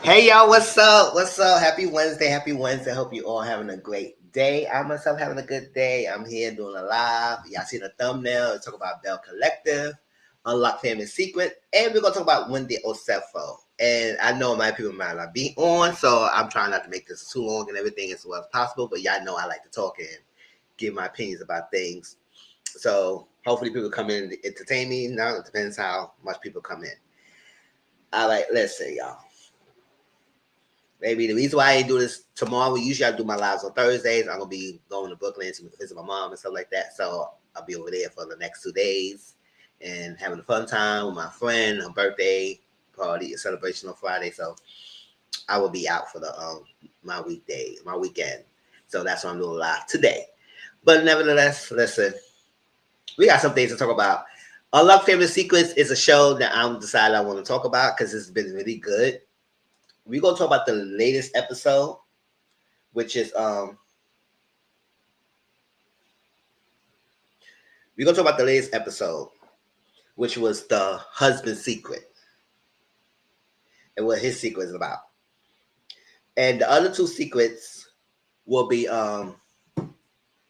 Hey y'all, what's up? What's up? Happy Wednesday. Happy Wednesday. Hope you all having a great day. I myself having a good day. I'm here doing a live. Y'all see the thumbnail. We talk about Belle Collective, Unlock Family Secret, and we're gonna talk about Wendy Osefo. And I know my people might not be on, so I'm trying not to make this too long and everything as well as possible. But y'all know I like to talk and give my opinions about things. So hopefully people come in and entertain me. Now it depends how much people come in. All right, let's see, y'all. Maybe the reason why I do this tomorrow, usually I do my lives on Thursdays. I'm gonna be going to Brooklyn to visit my mom and stuff like that. So I'll be over there for the next 2 days and having a fun time with my friend, her birthday party, a celebration on Friday. So I will be out for the my weekend. So that's why I'm doing live today. But nevertheless, listen, we got some things to talk about. Unlock Favorite Secrets is a show that I'm decided I want to talk about because it's been really good. We're gonna talk about the latest episode, which is we're gonna talk about the latest episode, which was the husband's secret and what his secret is about. And the other two secrets will be the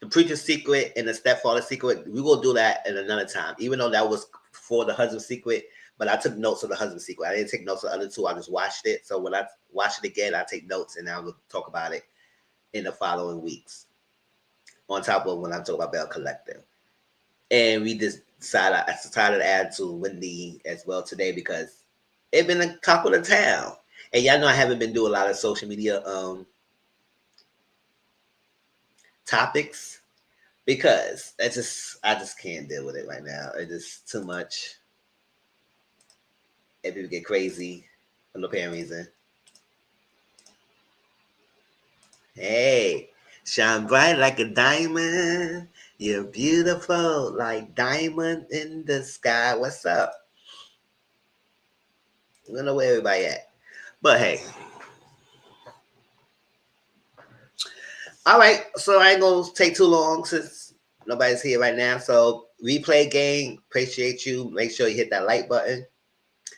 preacher's secret and the stepfather's secret. We will do that at another time, even though that was for the husband's secret. But I took notes of the husband's secret. I didn't take notes of the other two. I just watched it. So when I watch it again, I take notes and I will talk about it in the following weeks. On top of when I talk about Belle Collective. And we just decided to add to Wendy as well today because it's been a couple of town. And y'all know I haven't been doing a lot of social media topics because I just can't deal with it right now. It's just too much. And people get crazy for no apparent reason. Hey, shine bright like a diamond. You're beautiful like diamond in the sky. What's up? I don't know where everybody at. But hey. All right. So I ain't gonna take too long since nobody's here right now. So replay game. Appreciate you. Make sure you hit that like button.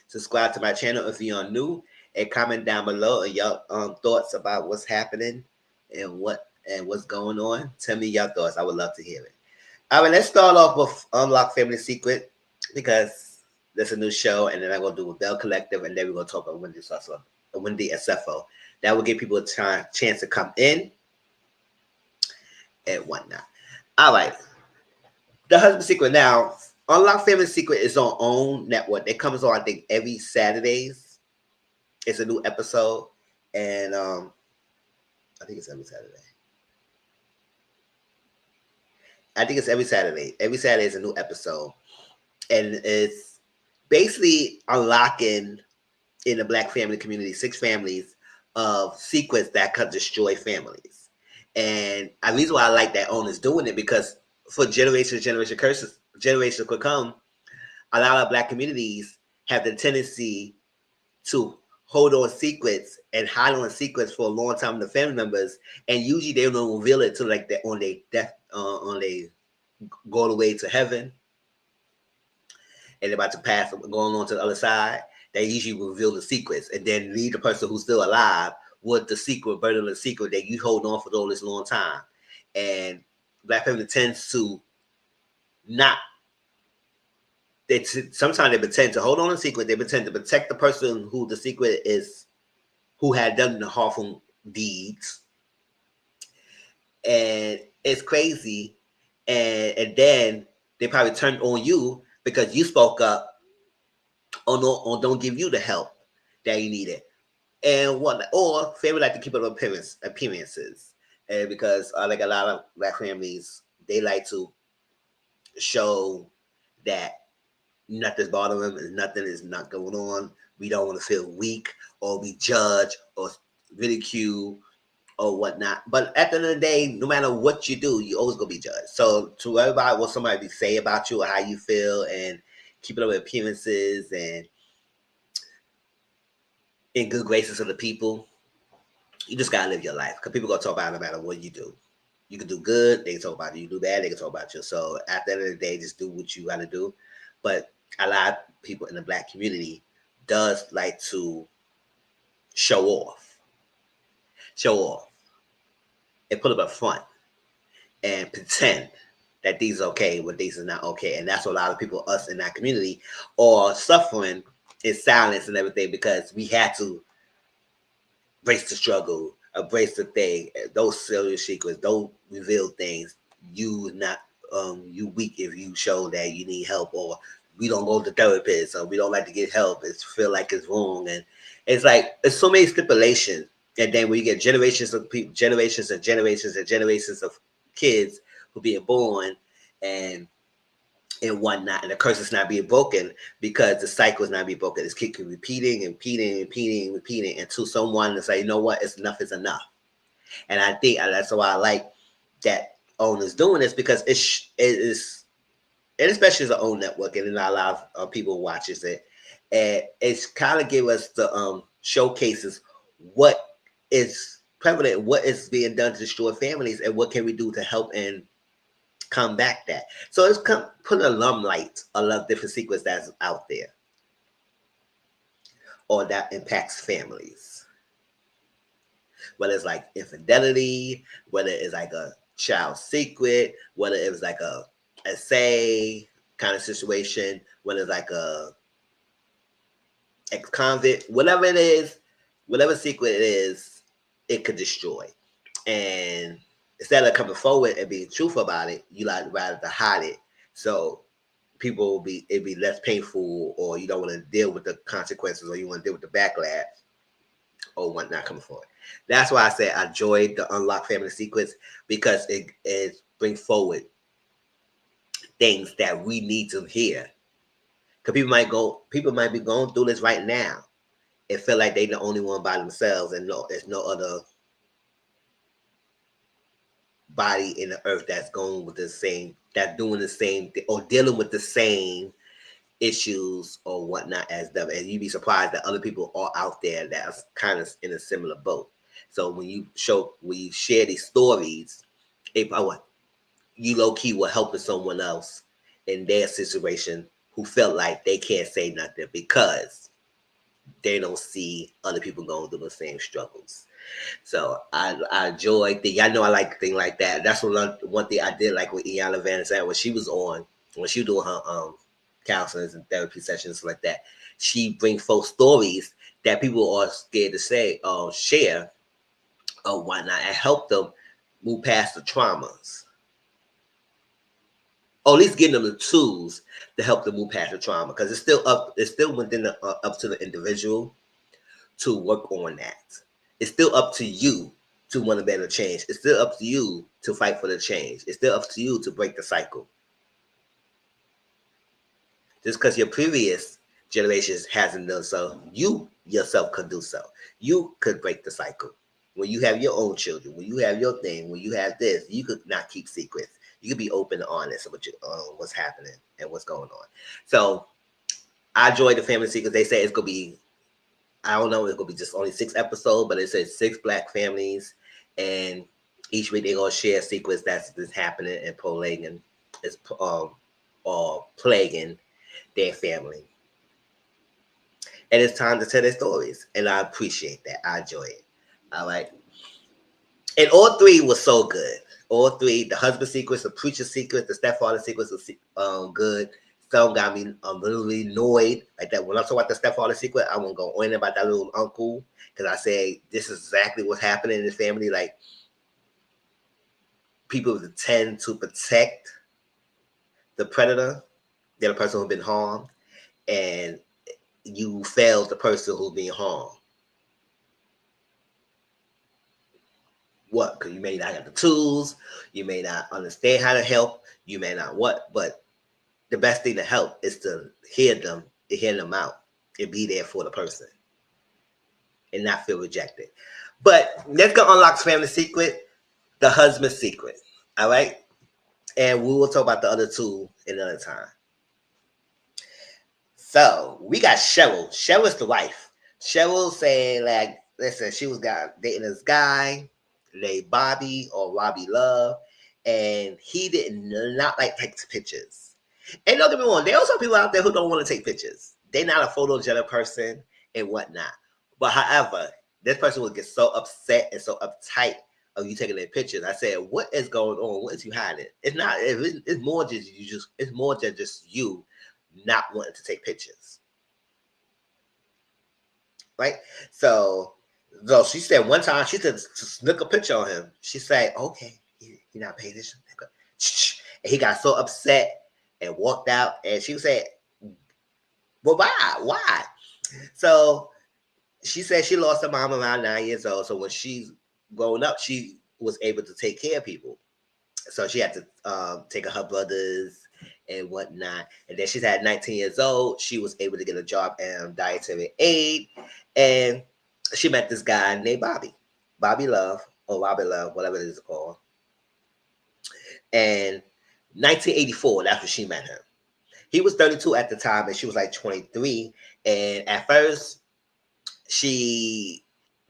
Subscribe to my channel if you're new, and comment down below and your thoughts about what's happening and what's going on. Tell me your thoughts. I would love to hear it. All right, let's start off with Unlock Family Secret because there's a new show, and then I'm gonna do with Belle Collective, and then we're gonna talk about Wendy Osefo. That will give people a chance to come in and whatnot. All right, The Husband Secret. Now, Unlock Family Secret is on own network. It comes on, I think, every Saturdays. It's a new episode, and I think it's every Saturday. I think it's every Saturday. Every Saturday is a new episode, and it's basically unlocking in the Black family community 6 families of secrets that could destroy families. And the reason why I like that owners doing it because for generations could come, a lot of Black communities have the tendency to hold on secrets and hide on secrets for a long time to family members, and usually they don't reveal it to like that on their death, on they go away to heaven, and they're about to pass, going on to the other side. They usually reveal the secrets and then leave the person who's still alive with the secret, burden of the secret that you hold on for all this long time. And Black family tends to not. Sometimes they pretend to hold on to the secret. They pretend to protect the person who the secret is, who had done the harmful deeds, and it's crazy. And then they probably turned on you because you spoke up, or no, or don't give you the help that you needed, and what, or family like to keep up appearances, and because like a lot of Black families, they like to show that nothing's bothering them and nothing is not going on. We don't want to feel weak or be judged or ridiculed or whatnot. But at the end of the day, no matter what you do, you always gonna be judged. So to everybody, what somebody say about you or how you feel, and keeping up with appearances and in good graces of the people, you just gotta live your life because people gonna talk about it no matter what you do. You can do good, they can talk about you. You do bad, they can talk about you. So at the end of the day, just do what you gotta do. But a lot of people in the Black community does like to show off, and put up a front and pretend that these are okay when these are not okay. And that's what a lot of people, us in that community, are suffering in silence and everything because we had to embrace the struggle, embrace the thing. Those serious secrets, don't reveal things. You not you weak if you show that you need help, or we don't go to therapists, or we don't like to get help. It's feel like it's wrong, and it's like it's so many stipulations. And then when you get generations of people, generations and generations and generations of kids who being born and whatnot, and the curse is not being broken because the cycle is not being broken. It's keep repeating and repeating until someone is like, you know what, it's enough is enough. And I think that's why I like that owners doing this because it is, and especially as an own network, and then a lot of people watches it, and it's kind of give us the showcases what is prevalent, what is being done to destroy families, and what can we do to help and combat that. So it's put a light a lot of different secrets that's out there or that impacts families. Whether it's like infidelity, whether it's like a child secret, whether it was like a essay kind of situation, whether it's like a ex-convict, whatever it is, whatever secret it is, it could destroy. And instead of coming forward and being truthful about it, you like rather to hide it. So people will it'd be less painful, or you don't want to deal with the consequences, or you want to deal with the backlash or whatnot coming forward. That's why I said I enjoyed the Unlock Family Secrets, because it brings forward things that we need to hear. Because people might be going through this right now and feel like they're the only one by themselves, and there's no other body in the earth that's going with the same, that's doing the same thing or dealing with the same issues or whatnot as them. And you'd be surprised that other people are out there that's kind of in a similar boat. So when we share these stories, you low key were helping someone else in their situation who felt like they can't say nothing because they don't see other people going through the same struggles. So I enjoy things. I know I like things like that. That's one thing I did like with Iyanla Vanzant when she was doing her counseling and therapy sessions like that. She brings forth stories that people are scared to say or share or whatnot, and help them move past the traumas. Or at least give them the tools to help them move past the trauma, because it's still within up to the individual to work on that. It's still up to you to want to better change. It's still up to you to fight for the change. It's still up to you to break the cycle. Just because your previous generations hasn't done so, you yourself could do so. You could break the cycle. When you have your own children, when you have your thing, when you have this, you could not keep secrets. You could be open and honest about what's happening and what's going on. So I enjoyed the Family Secrets. They say it's going to be, I don't know, it's going to be just only 6 episodes, but it says 6 Black families, and each week they're going to share secrets that's happening and plaguing their family. And it's time to tell their stories, and I appreciate that. I enjoy it. All right. And all 3 was so good. All 3, the husband secrets, the preacher secrets, the stepfather secrets was good. Some got me literally annoyed. Like that. When I talk about the stepfather secret, I won't go on about that little uncle, because I say this is exactly what's happening in the family. Like, people tend to protect the predator, the other person who's been harmed, and you fail the person who's being harmed. What? Because you may not have the tools, you may not understand how to help, you may not but the best thing to help is to hear them out, and be there for the person, and not feel rejected. But let's go unlock Family Secret, the husband secret. All right, and we will talk about the other 2 another time. So we got Cheryl. Cheryl's the wife. Cheryl saying, like, listen, she was dating this guy named Bobby or Robbie Love, and he did not like take pictures. And don't get me wrong, there are some people out there who don't want to take pictures. They're not a photogenic person and whatnot. But however, this person would get so upset and so uptight of you taking their pictures. I said, what is going on? What is you hiding? It's not. It's more just you. It's more than just you not wanting to take pictures, right? So she said one time she said to snook a picture on him. She said, "Okay, you're not paying attention." And he got so upset and walked out. And she said, "Well, why? Why?" So she said she lost her mom around 9 years old. So when she's growing up, she was able to take care of people. So she had to take her brothers and whatnot. And then she's at 19 years old. She was able to get a job in dietary aid. And she met this guy named Bobby Love, or Robbie Love, whatever it is called. And 1984, that's when she met him. He was 32 at the time, and she was like 23. And at first, she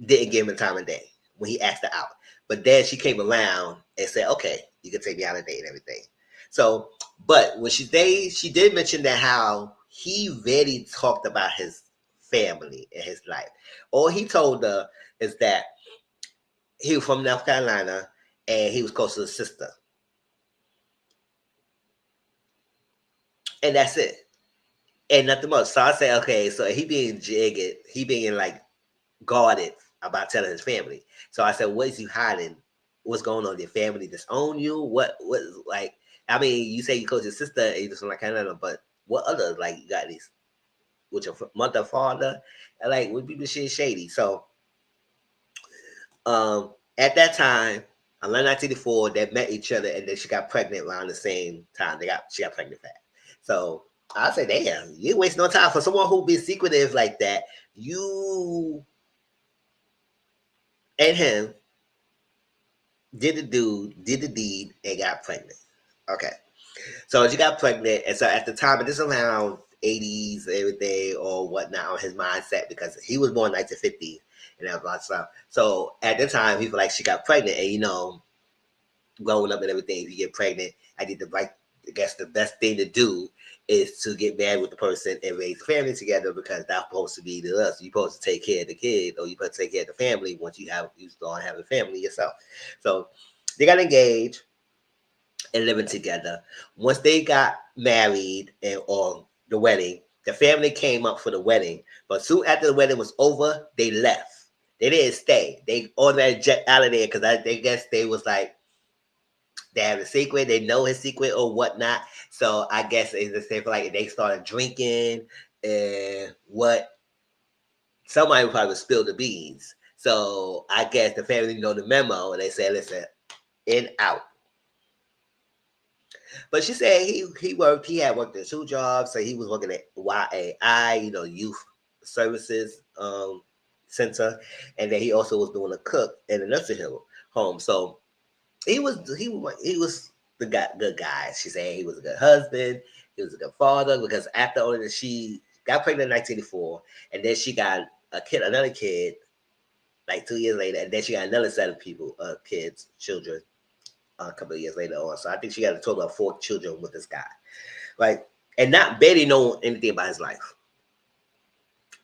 didn't give him a time of day when he asked her out. But then she came around and said, okay, you can take me out on a date and everything. So, but when she did mention that how he really talked about his family and his life. All he told her is that he was from North Carolina and he was close to his sister. And that's it. And nothing much. So I say, okay, so he being jagged, he being like guarded about telling his family. So I said, what is you hiding? What's going on? Your family disown you? What like, I mean, you say you close your sister and you just like Canada, but what other, like, you got these with your mother, father, and like, would people shit shady? So At that time, around 1984, they met each other, and then she got pregnant around the same time. She got pregnant fast. So I say, damn, you waste no time for someone who be secretive like that. You and him did the deed, and got pregnant. Okay. So she got pregnant, and so at the time, and this is around 80s, everything or whatnot on his mindset because he was born in 1950 and that was a lot of stuff. So at the time, he felt like she got pregnant, and growing up and everything, if you get pregnant, I guess the best thing to do is to get married with the person and raise a family together because that's supposed to be the us. You're supposed to take care of the kid or you're supposed to take care of the family once you start having a family yourself. So they got engaged and living together. Once they got married or the wedding, the family came up for the wedding. But soon after the wedding was over, they left. They didn't stay. They automatically jet out of there because they guess they was like they have a secret, they know his secret or whatnot. So I guess it's the same like they started drinking and what somebody probably spilled the beans. So I guess the family know the memo and they said, listen, in out. But she said he had worked at 2 jobs. So he was working at YAI, Youth Services Center, and then he also was doing a cook in a nursing home. So he was the good guy. She said he was a good husband. He was a good father because after only that she got pregnant in 1984, and then she got another kid, like 2 years later, and then she got another set of children, a couple of years later on. So I think she got a total of 4 children with this guy, right? And not barely know anything about his life.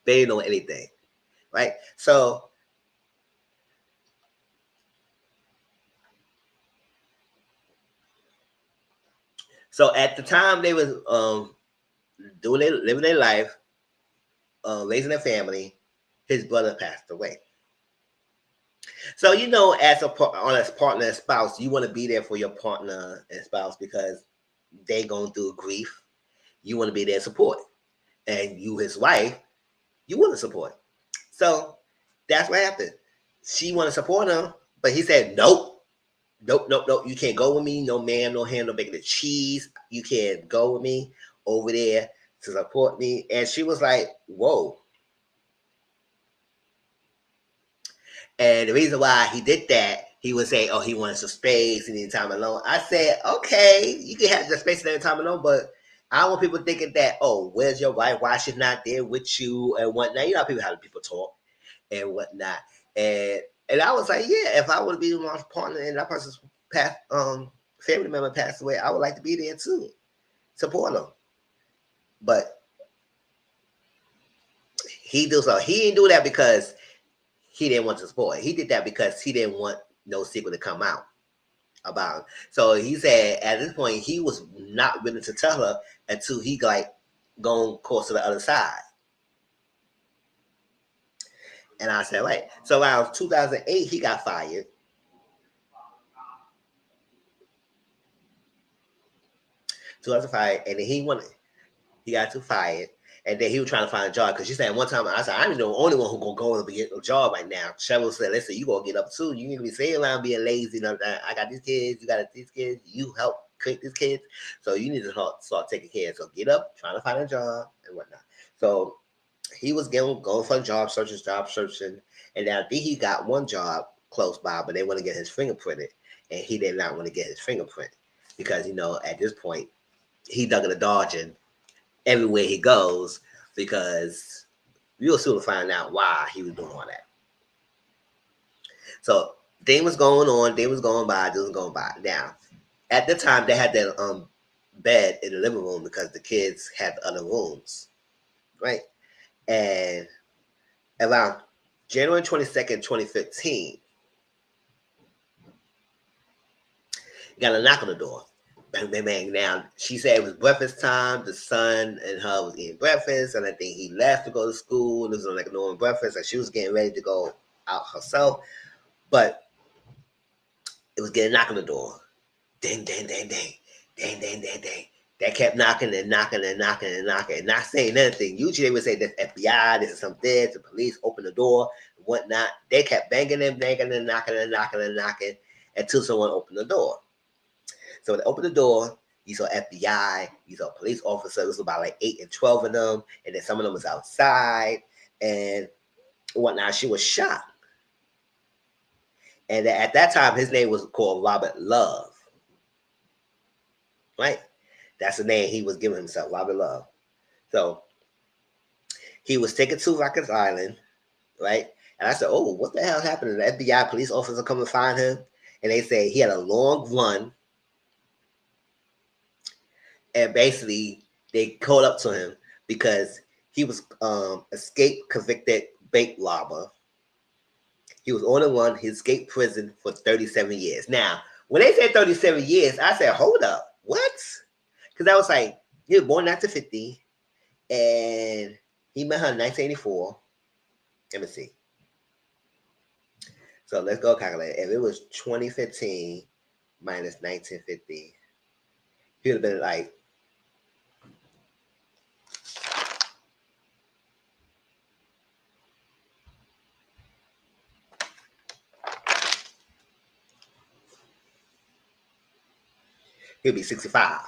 Barely know anything, right? So at the time they was living their life, raising a family, his brother passed away. So as partner and spouse, you want to be there for your partner and spouse because they going through grief. You want to be there support, and you, his wife, you want to support. So that's what happened. She want to support him, but he said nope, nope, nope, nope. You can't go with me. No ma'am, no ham, no bacon and cheese. You can't go with me over there to support me. And she was like, whoa. And the reason why he did that, he would say, oh, he wants some space, he needs time alone. I said, okay, you can have the space and time alone, but I don't want people thinking that, oh, where's your wife? Why she's not there with you and whatnot. You know how people talk and whatnot. And and I was like, yeah, if I would be my partner and that person's family member passed away, I would like to be there too, support them. But he do so. He didn't do that because he didn't want to support. He did that because he didn't want no secret to come out about him. So he said at this point he was not willing to tell her until he like gone course to the other side. And I said, right. So around 2008, he got fired. 2005, and then he got too fired. And then he was trying to find a job because she said one time, I said, I'm the only one who gonna go and get a job right now. Cheryl said, listen, you gonna get up too. You need to be saying around being lazy. I got these kids, you got these kids, you help create these kids. So you need to start taking care. So get up, trying to find a job and whatnot. So he was going for job searching. And then I think he got one job close by, but they want to get his fingerprinted. And he did not want to get his fingerprint because, at this point, he dug in the dodging everywhere he goes because you'll soon find out why he was doing all that. So thing was going on, day was going by, day was going by. Now, at the time they had that bed in the living room because the kids had the other rooms, right? And around January 22nd, 2015, you got a knock on the door. Bang, bang, bang. Now, she said it was breakfast time. The son and her was eating breakfast, and I think he left to go to school. It was like a normal breakfast, and she was getting ready to go out herself. But it was getting a knock on the door. Ding, ding, ding, ding. Ding, ding, ding, ding. They kept knocking and knocking and knocking and knocking and not saying anything. Usually they would say this FBI, this is some this, the police, open the door, and whatnot. They kept banging and banging and knocking and knocking and knocking until someone opened the door. So when they opened the door, you saw FBI, you saw police officers. It was about like 8 and 12 of them, and then some of them was outside and whatnot. She was shocked. And at that time, his name was called Robert Love. Right? That's the name he was giving himself, Robert Love. So he was taken to Rikers Island, right? And I said, oh, what the hell happened? The FBI police officer come and find him. And they say he had a long run. And basically, they called up to him because he was escaped convicted bank robber. He was on the run. He escaped prison for 37 years. Now, when they said 37 years, I said, hold up. What? Because I was like, he was born in 1950, and he met her in 1984. Let me see. So let's go calculate. If it was 2015 minus 1950, he would have been like, he'd be 65.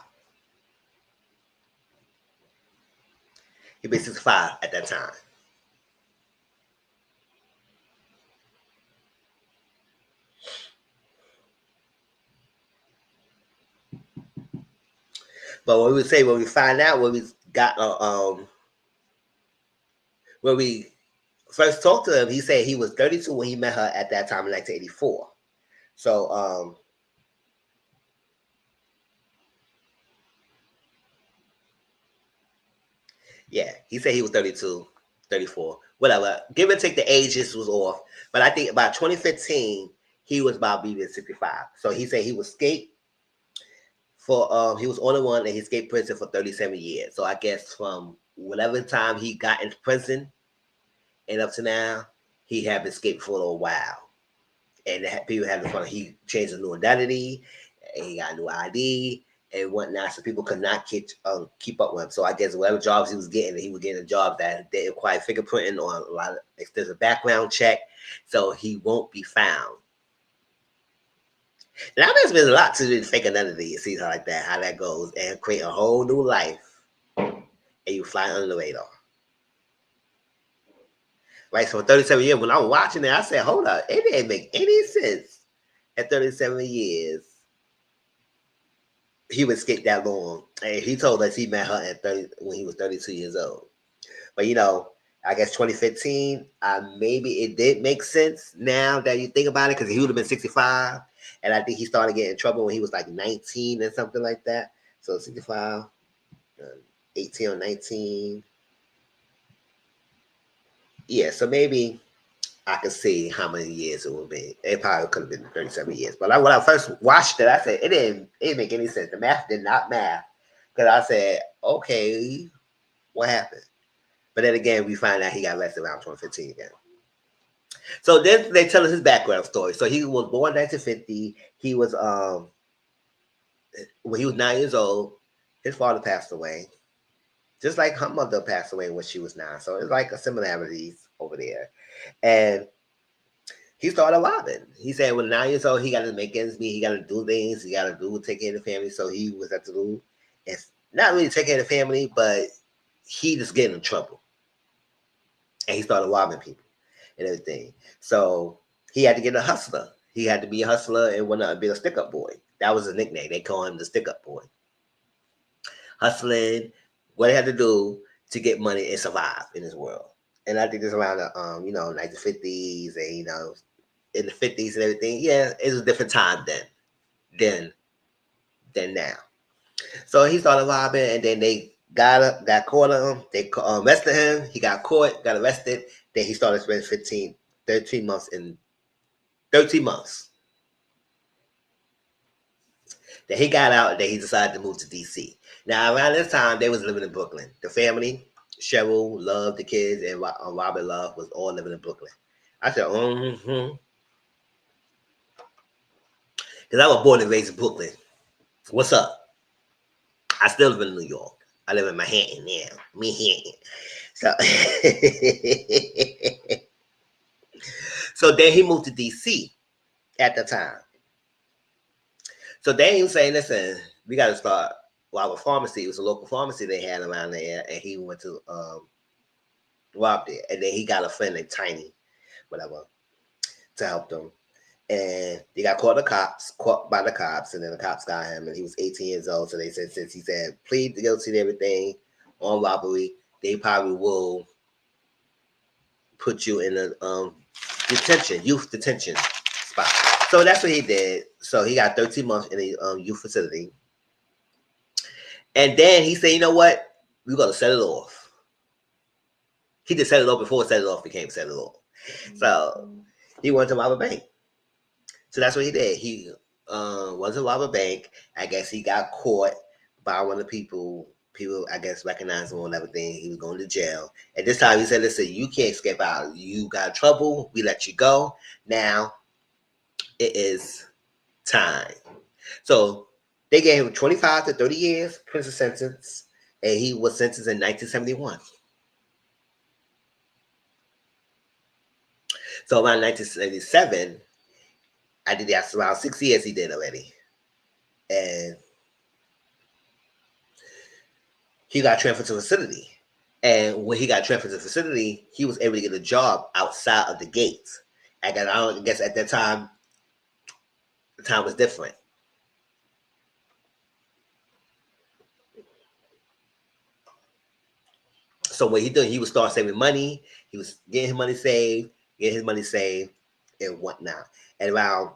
He'd be 65 at that time. But when we find out when we got when we first talked to him, he said he was 32 when he met her at that time in 1984. So yeah, he said he was 32, 34, whatever. Give and take the ages was off. But I think about 2015, he was about being 65. So he said he was escaped for he was on the one and he escaped prison for 37 years. So I guess from whatever time he got into prison and up to now, he had escaped for a little while. And people had the fun. He changed his new identity, and he got a new ID and whatnot, so people could not keep up with him. So I guess whatever jobs he was getting a job that they required fingerprinting or a lot of extensive background check, so he won't be found. And I bet there's a lot to do fake identity. See how like that, how that goes, and create a whole new life, and you fly under the radar. Right, so 37 years, when I was watching it, I said, hold up, it didn't make any sense at 37 years he would skip that long. And he told us he met her at 30 when he was 32 years old. But I guess 2015, maybe it did make sense now that you think about it, because he would have been 65. And I think he started getting in trouble when he was like 19 or something like that. So 65, 18 or 19. Yeah, so maybe I could see how many years it would be. It probably could have been 37 years. But when I first watched it, I said it didn't make any sense. The math did not math. Because I said, okay, what happened? But then again, we find out he got arrested around 2015 again. So then they tell us his background story. So he was born in 1950. He was when he was 9 years old, his father passed away. Just like her mother passed away when she was 9. So it's like a similarities over there. And he started robbing. He said when 9 years old, he got to make ends meet. He got to do things. He got to do take care of the family. So he was at the do. It's not really take care of the family, but he just getting in trouble. And he started robbing people and everything. So he had to get a hustler. He had to be a hustler and want to be a stick-up boy. That was a nickname. They call him the stick-up boy. Hustling, what he had to do to get money and survive in this world. And I think it's around the 1950s and in the 50s and everything. Yeah, it was a different time then than now. So he started robbing, and then they got caught him. They arrested him. He got caught, got arrested. Then he started spending 13 months in 13 months. Then he got out, and then he decided to move to DC. Now around this time, they was living in Brooklyn. The family, Cheryl, Love, the kids, and Robert Love was all living in Brooklyn. I said, because I was born and raised in Brooklyn. What's up? I still live in New York. I live in Manhattan now. Manhattan. So, so then he moved to DC at the time. So then he was saying, listen, we got to start. Well, our pharmacy, it was a local pharmacy they had around there, and he went to rob it. And then he got a friend named Tiny, whatever, to help them. And he got caught by the cops, and then the cops got him, and he was 18 years old. So they said, since he said plead guilty to everything on robbery, they probably will put you in a youth detention spot. So that's what he did. So he got 13 months in a youth facility. And then he said, you know what? We're going to set it off. He just set it off before set it off became set it off. So he went to rob a bank. So that's what he did. He went to rob a bank. I guess he got caught by one of the people. People, I guess, recognized him and everything. He was going to jail. At this time, he said, listen, you can't escape out. You got trouble. We let you go. Now, it is time. So they gave him 25 to 30 years prison sentence, and he was sentenced in 1971. So around 1977, I did that's around 6 years he did already. And he got transferred to a facility. And when he got transferred to the facility, he was able to get a job outside of the gates. I guess at that time, the time was different. So what he did, he would start saving money. He was getting his money saved, and whatnot. And around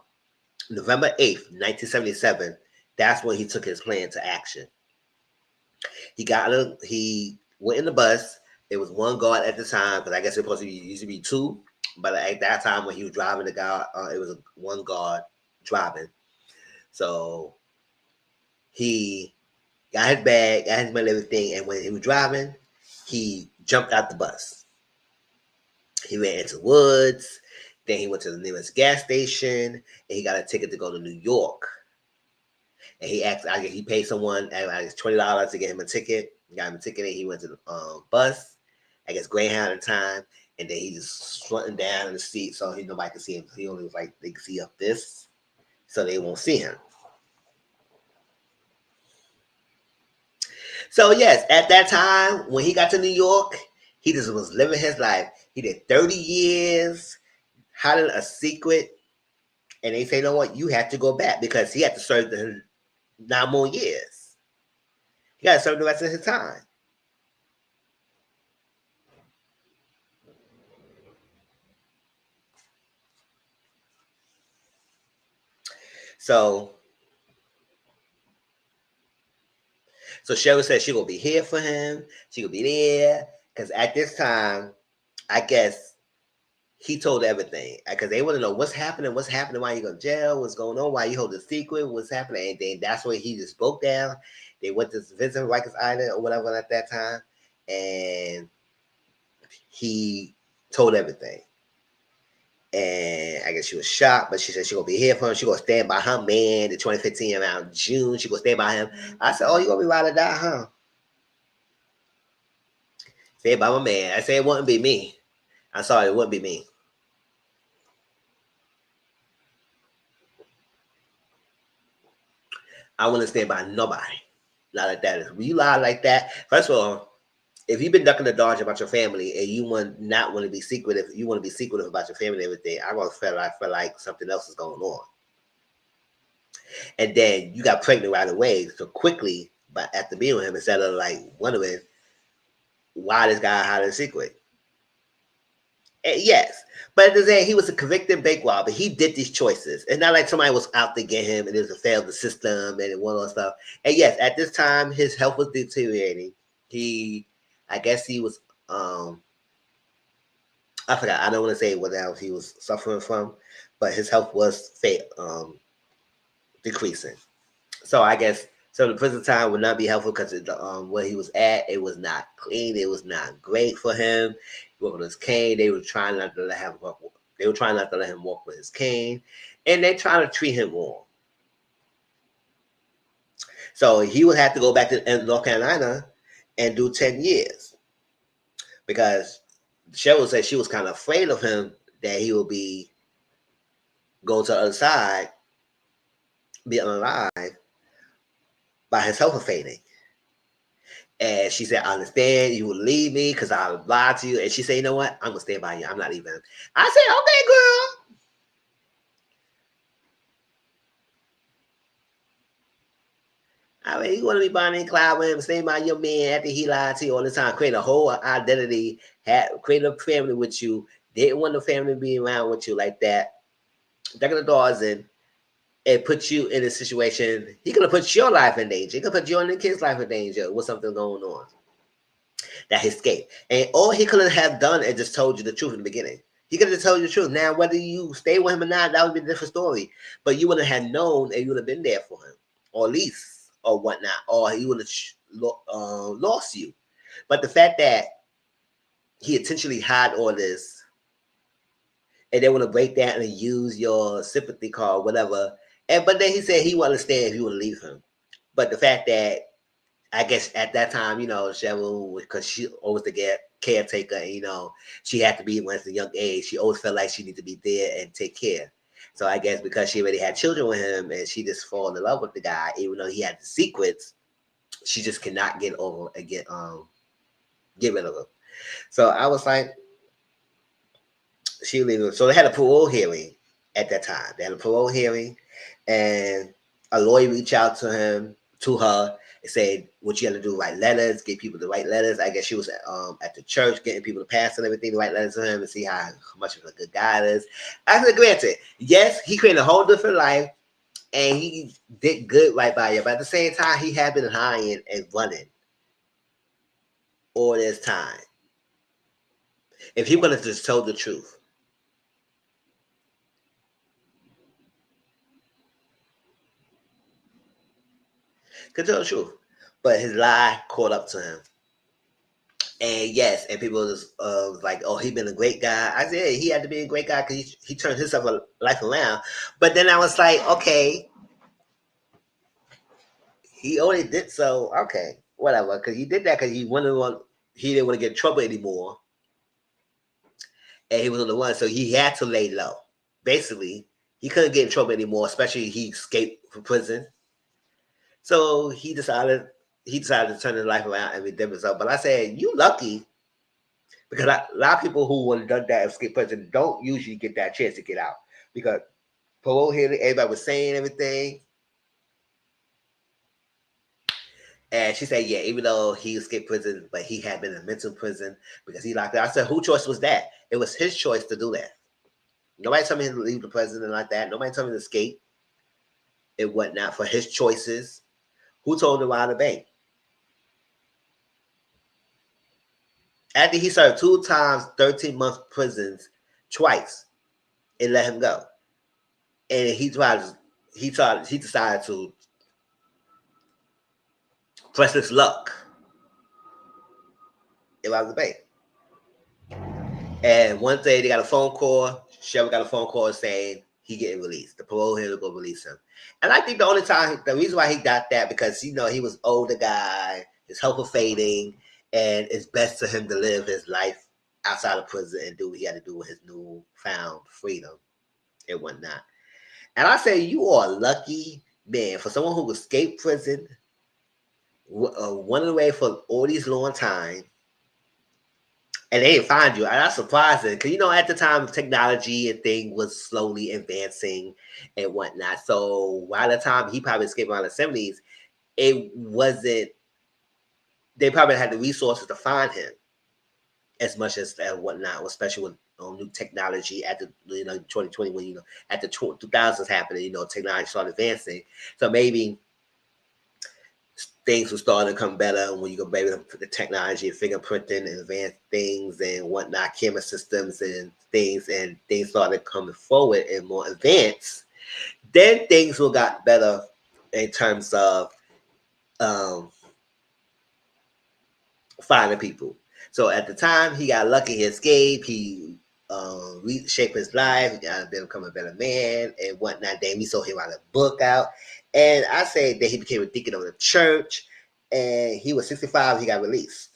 November 8th, 1977, that's when he took his plan to action. He went in the bus. It was one guard at the time, because I guess it used to be two. But at that time when he was driving the guy, it was one guard driving. So he got his bag, got his money, everything, and when he was driving, he jumped out the bus. He ran into the woods. Then he went to the nearest gas station, and he got a ticket to go to New York. And he asked, I guess he paid someone $20 to get him a ticket. Got him a ticket, and he went to the bus, I guess Greyhound at the time, and then he just slunting down in the seat so nobody could see him. He only was like, they could see up this, so they won't see him. So yes, at that time when he got to New York, he just was living his life. He did 30 years, hiding a secret, and they say, you know what, you have to go back, because he had to serve the 9 more years. He got to serve the rest of his time. So Cheryl said she gonna be here for him. She gonna be there, because at this time, I guess he told everything, because they want to know what's happening, why you go to jail, what's going on, why you hold a secret, what's happening, and then that's when he just broke down. They went to visit Rikers Island or whatever at that time, and he told everything. And I guess she was shocked, but she said she gonna be here for him. She gonna stand by her man. The 2015 around June, she gonna stand by him. I said, "Oh, you gonna be ride or die, huh?" Stand by my man. I said it wouldn't be me. I'm sorry, it wouldn't be me. I wouldn't stand by nobody. Not like that. If you lie like that, first of all, if you've been ducking the dodge about your family and you not want to be secretive, you want to be secretive about your family and everything, I gonna feel like something else is going on. And then you got pregnant right away, so quickly, but after being with him, instead of like wondering why this guy hiding a secret. And yes, but at the end, he was a convicted bank robber. He did these choices. It's not like somebody was out to get him and it was a failed the system and one of those stuff. And yes, at this time, his health was deteriorating. I guess he was, I forgot. I don't want to say what else he was suffering from, but his health was decreasing. So I guess the prison time would not be helpful, because where he was at, it was not clean. It was not great for him. With his cane, they were trying not to let him walk. They were trying not to let him walk with his cane, and they trying to treat him wrong. So he would have to go back to North Carolina and do 10 years because Cheryl said she was kind of afraid of him that he would be go to the other side, be unalive by his health fading. And she said, I understand you will leave me because I lied to you. And she said, you know what? I'm going to stay by you. I'm not leaving. I said, okay, girl. I mean, you want to be Bonnie and Clyde with him, stay by your man after he lied to you all the time, create a whole identity, create a family with you, didn't want the family to be around with you like that, ducking the doors in, and put you in a situation. He could have put your life in danger. He could have put your and the kid's life in danger with something going on. That he escaped. And all he could have done is just told you the truth in the beginning. He could have told you the truth. Now, whether you stay with him or not, that would be a different story. But you would have known and you would have been there for him, or at least, or whatnot, or he would have lost you. But the fact that he intentionally hid all this, and they want to break that and use your sympathy card, whatever. But then he said he would understand if you would leave him. But the fact that I guess at that time, Cheryl, because she always the caretaker, and, she had to be when at a young age. She always felt like she needed to be there and take care. So I guess because she already had children with him and she just fall in love with the guy, even though he had the secrets, she just cannot get over and get rid of him. So I was like, she leaving. So they had a parole hearing at that time. They had a parole hearing, and a lawyer reached out to her, and said what you had to do, write letters, get people to write letters. I guess she was at the church getting people to pass and everything to write letters to him and see how much of a good guy it is. I said, granted, yes, he created a whole different life and he did good right by you, but at the same time, he had been hiding and running all this time. If he would have just told the truth. Could tell the truth. But his lie caught up to him. And yes, and people was like, oh, he been a great guy. I said, yeah, he had to be a great guy because he turned his life around. But then I was like, okay, he only did so, okay, whatever. Because he did that because he didn't want to get in trouble anymore. And he was on the one, so he had to lay low. Basically, he couldn't get in trouble anymore, especially he escaped from prison. So he decided to turn his life around and redeem himself. But I said, you lucky, because a lot of people who would have done that escape prison don't usually get that chance to get out. Because parole hearing, everybody was saying everything. And she said, yeah, even though he escaped prison, but he had been in mental prison because he locked out. I said, whose choice was that? It was his choice to do that. Nobody told me to leave the prison like that. Nobody told me to escape. It whatnot for his choices. Who told him to rob the bank? After he served 2 times, 13-month prisons, twice, and let him go. And he decided to press his luck and rob the bank. And one day they got a phone call. Cheryl got a phone call saying he getting released. The parole hearing will release him. And I think the reason why he got that, because he was older guy, his health was fading, and it's best for him to live his life outside of prison and do what he had to do with his newfound freedom and whatnot. And I say you are lucky, man, for someone who escaped prison, running away for all these long time, and they didn't find you. And that's surprising because at the time technology and thing was slowly advancing and whatnot. So by the time he probably escaped around the 70s, it wasn't. They probably had the resources to find him as much as whatnot, especially with new technology at the 2020 when at the 2000s happening. Technology started advancing. So maybe things will start to come better when you go back with the technology, fingerprinting, and advanced things and whatnot, camera systems and things started coming forward and more advanced. Then things will got better in terms of finding people. So at the time, he got lucky. He escaped. He reshaped his life. He got to become a better man and whatnot. Then we saw him write a book out. And I say that he became a deacon of the church, and he was 65. He got released.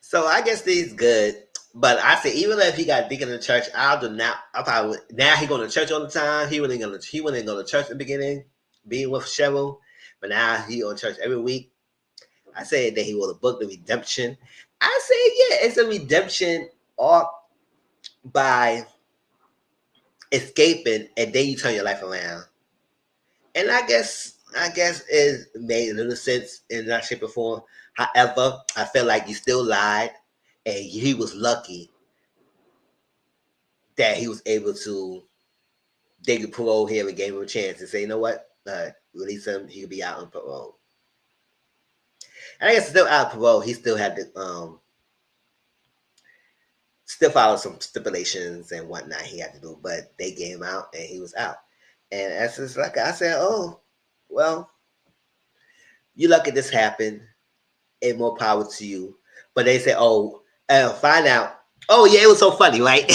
So I guess he's good. But I said, even if he got deacon in the church, I'll do now. I probably now he going to church all the time. He wouldn't go to church in the beginning, being with Cheryl, but now he on church every week. I said that he wrote a book, The Redemption. I say, yeah, it's a redemption arc by escaping, and then you turn your life around. And I guess it made a little sense in that shape or form. However, I felt like you still lied, and he was lucky that he was able to they could parole him and gave him a chance and say, you know what, release him. He could be out on parole. And I guess still out of parole, he still had to still follow some stipulations and whatnot he had to do, but they gave him out and he was out. And that's just like I said, oh, well, you lucky this happened, and more power to you. But they said, oh, find out. Oh yeah, it was so funny, right?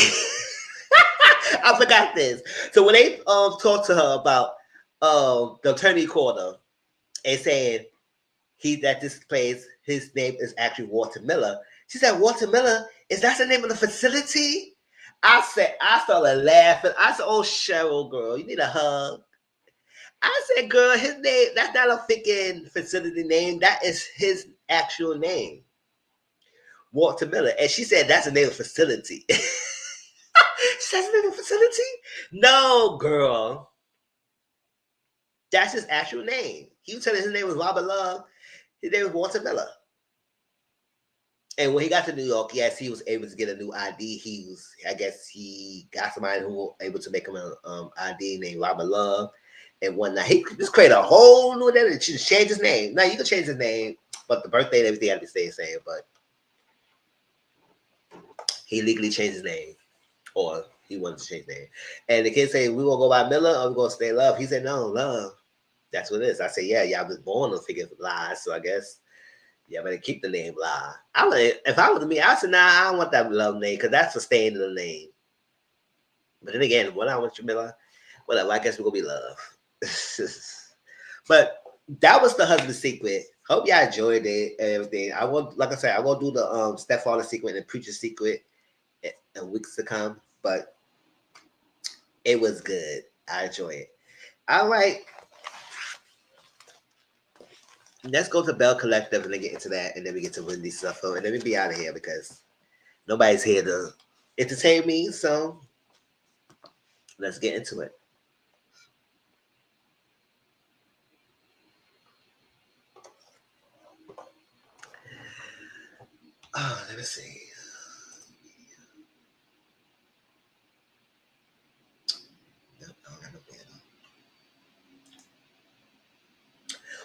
I forgot this. So when they talked to her about the attorney called her and saying he's at this place, his name is actually Walter Miller. She said, Walter Miller, is that the name of the facility? I started laughing. I said, oh, Cheryl, girl, you need a hug. I said, girl, his name, that's not a freaking facility name. That is his actual name, Walter Miller. And she said, that's the name of the facility. She said, that's the name of the facility? No, girl. That's his actual name. He was telling his name was Robert Love. His name was Walter Miller. And when he got to New York, yes, he was able to get a new ID. I guess he got somebody who was able to make him an ID named Robert Love and whatnot. He just created a whole new identity. Just change his name. Now you can change his name, but the birthday and everything had to stay the same. But he legally changed his name, or he wanted to change his name. And the kid said, "We gonna go by Miller, or we gonna stay Love?" He said, "No, Love. That's what it is." I said, "Yeah, y'all was born on figure lies, so I guess." Yeah, better keep the name live. If I was me, I said, nah, I don't want that love name because that's a staying in the name. But then again, when I want Jamila, whatever, I guess we're gonna be love. But that was the husband secret. Hope y'all enjoyed it and everything. I want, like I said, I will do the stepfather secret and preacher secret in weeks to come. But it was good. I enjoy it. All right. Let's go to Belle Collective and then get into that, and then we get to Wendy Osefo, and then we be out of here because nobody's here to entertain me. So let's get into it. Oh, let me see. Nope, I don't have no banner.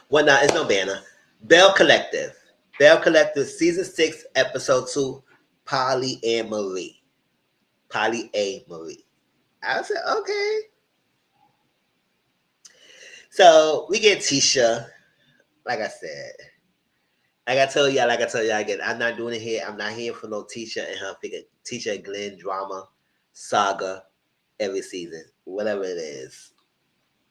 Well, no, it's no banner. Belle Collective. Belle Collective, season 6, episode 2, Polly and Marie. Polly A. Marie. I said, okay. So we get Tisha. Like I said, like I told y'all again, I'm not doing it here. I'm not here for no Tisha and her figure. Tisha and Glenn drama saga every season, whatever it is.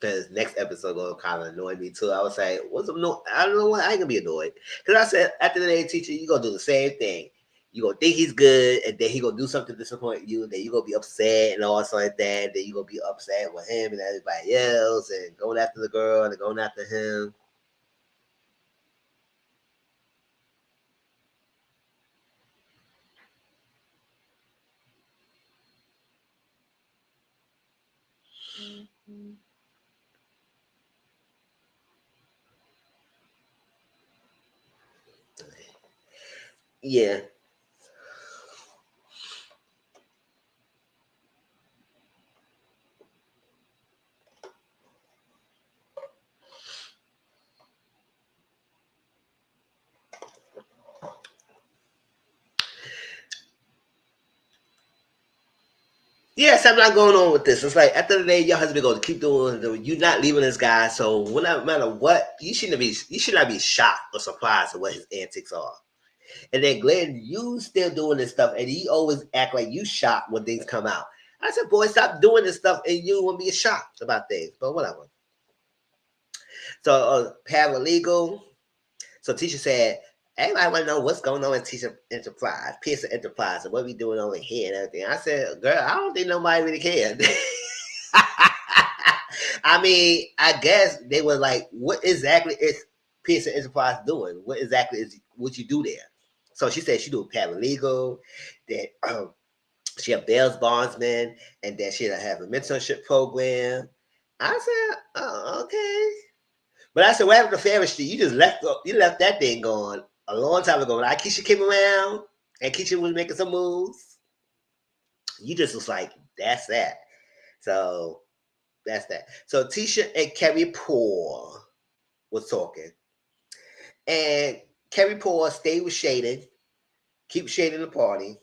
Because next episode gonna kind of annoy me too. I was like, what's up? No, I don't know what I ain't gonna be annoyed. Because I said at the end of the day, teacher, you gonna do the same thing. You gonna think he's good, and then he gonna do something to disappoint you, and then you gonna be upset and all stuff like that. Then you gonna be upset with him and everybody else, and going after the girl and going after him. Yeah, Yes, I'm not going on with this. It's like at the end of the day, your husband going to keep doing. You're not leaving this guy, so no matter what, you should not be shocked or surprised at what his antics are. And then Glenn, you still doing this stuff, and he always act like you shocked when things come out. I said, boy, stop doing this stuff, and you won't be shocked about things. But whatever. So paralegal. So teacher said, everybody want to know what's going on in Teacher Enterprise, Pearson Enterprise, and what we doing over here and everything. I said, girl, I don't think nobody really cared. I mean, I guess they were like, what exactly is Pearson Enterprise doing? What exactly is what you do there? So she said she do paralegal, that she a Belle's bondsman, and then she have a mentorship program. I said, oh, okay. But I said, what happened to Ferris Street? You left that thing going a long time ago. When Keisha came around and Keisha was making some moves, you just was like, that's that. So that's that. So Tisha and Kerry Paul was talking. And Kerry Paul stayed with Shaden, keep shading the party.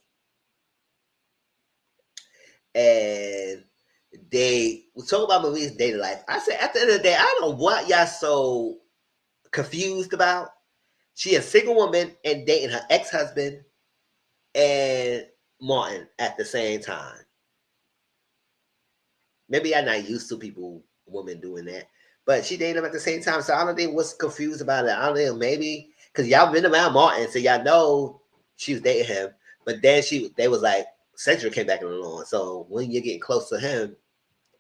And they were talking about Marie's dating life. I said, at the end of the day, I don't know what y'all so confused about. She a single woman and dating her ex-husband and Martin at the same time. Maybe I'm not used to women doing that. But she dated him at the same time. So I don't think what's confused about it. I don't know, maybe because y'all been around Martin, so y'all know she was dating him. But then they was like, Cedric came back along. So when you're getting close to him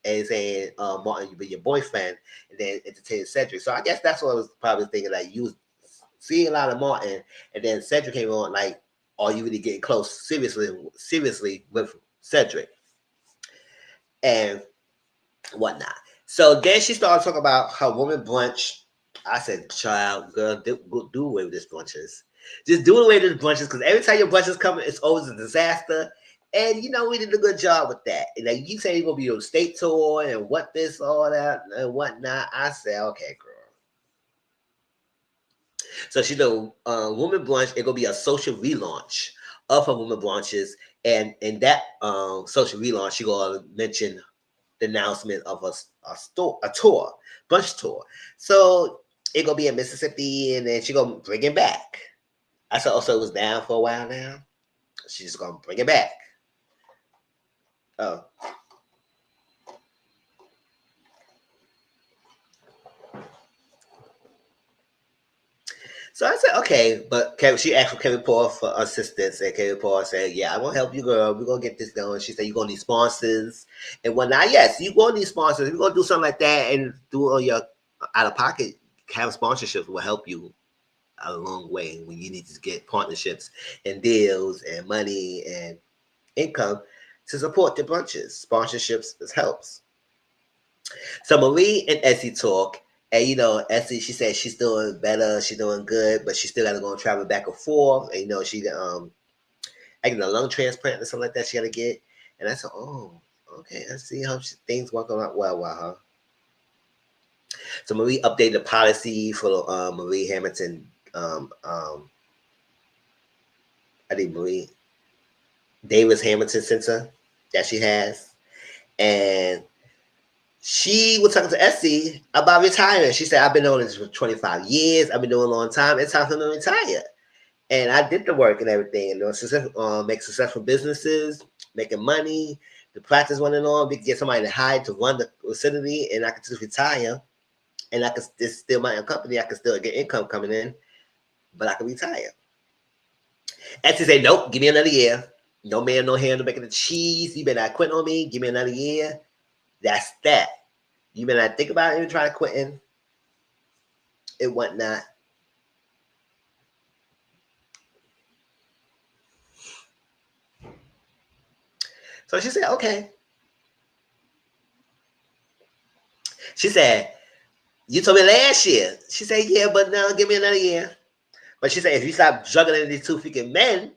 and saying Martin, you be your boyfriend, and then entertain Cedric. So I guess that's what I was probably thinking. Like you was seeing a lot of Martin, and then Cedric came on. Like, are you really getting close seriously with Cedric and whatnot? So then she started talking about her woman brunch. I said, child, girl, do away with this brunches. Just do away with this brunches because every time your brunches come, it's always a disaster. And we did a good job with that. And like you say, you're gonna be on state tour and what this, all that, and whatnot. I said, okay, girl. So she do woman brunch. It gonna be a social relaunch of her woman brunches, and in that social relaunch, she gonna mention the announcement of a tour, brunch tour. So it gonna be in Mississippi, and then she gonna bring it back. I said, also it was down for a while now. She's gonna bring it back. Oh. So I said, okay, but she asked for Kevin Paul for assistance, and Kevin Paul said, yeah, I won't help you, girl. We're going to get this done. She said, you're going to need sponsors and whatnot. Yes, you're going to need sponsors. We're going to do something like that and do it on your out of pocket. Have sponsorships will help you a long way when you need to get partnerships and deals and money and income to support the brunches. Sponsorships helps. So Marie and Essie talk, and Essie, she said she's doing better, she's doing good, but she still got to go and travel back and forth. And she I get a lung transplant or something like that. She got to get, and I said, oh, okay, I see how things working out well with her. So Marie updated the policy for Marie Hamilton. I think Marie Davis Hamilton Center that she has, and she was talking to Essie about retiring. She said, I've been doing this for 25 years. I've been doing a long time. It's time for me to retire. And I did the work and everything. Make successful businesses, making money. The practice running on. We can get somebody to hire to run the facility, and I can just retire. And I can still my own company. I can still get income coming in, but I can retire. Essie said, nope, give me another year. No man, no hand, no making the cheese. You better not quit on me. Give me another year. That's that. You better not think about it even try to quitting and whatnot. So she said, okay. She said, you told me last year. She said, yeah, but now give me another year. But she said, if you stop juggling these two freaking men,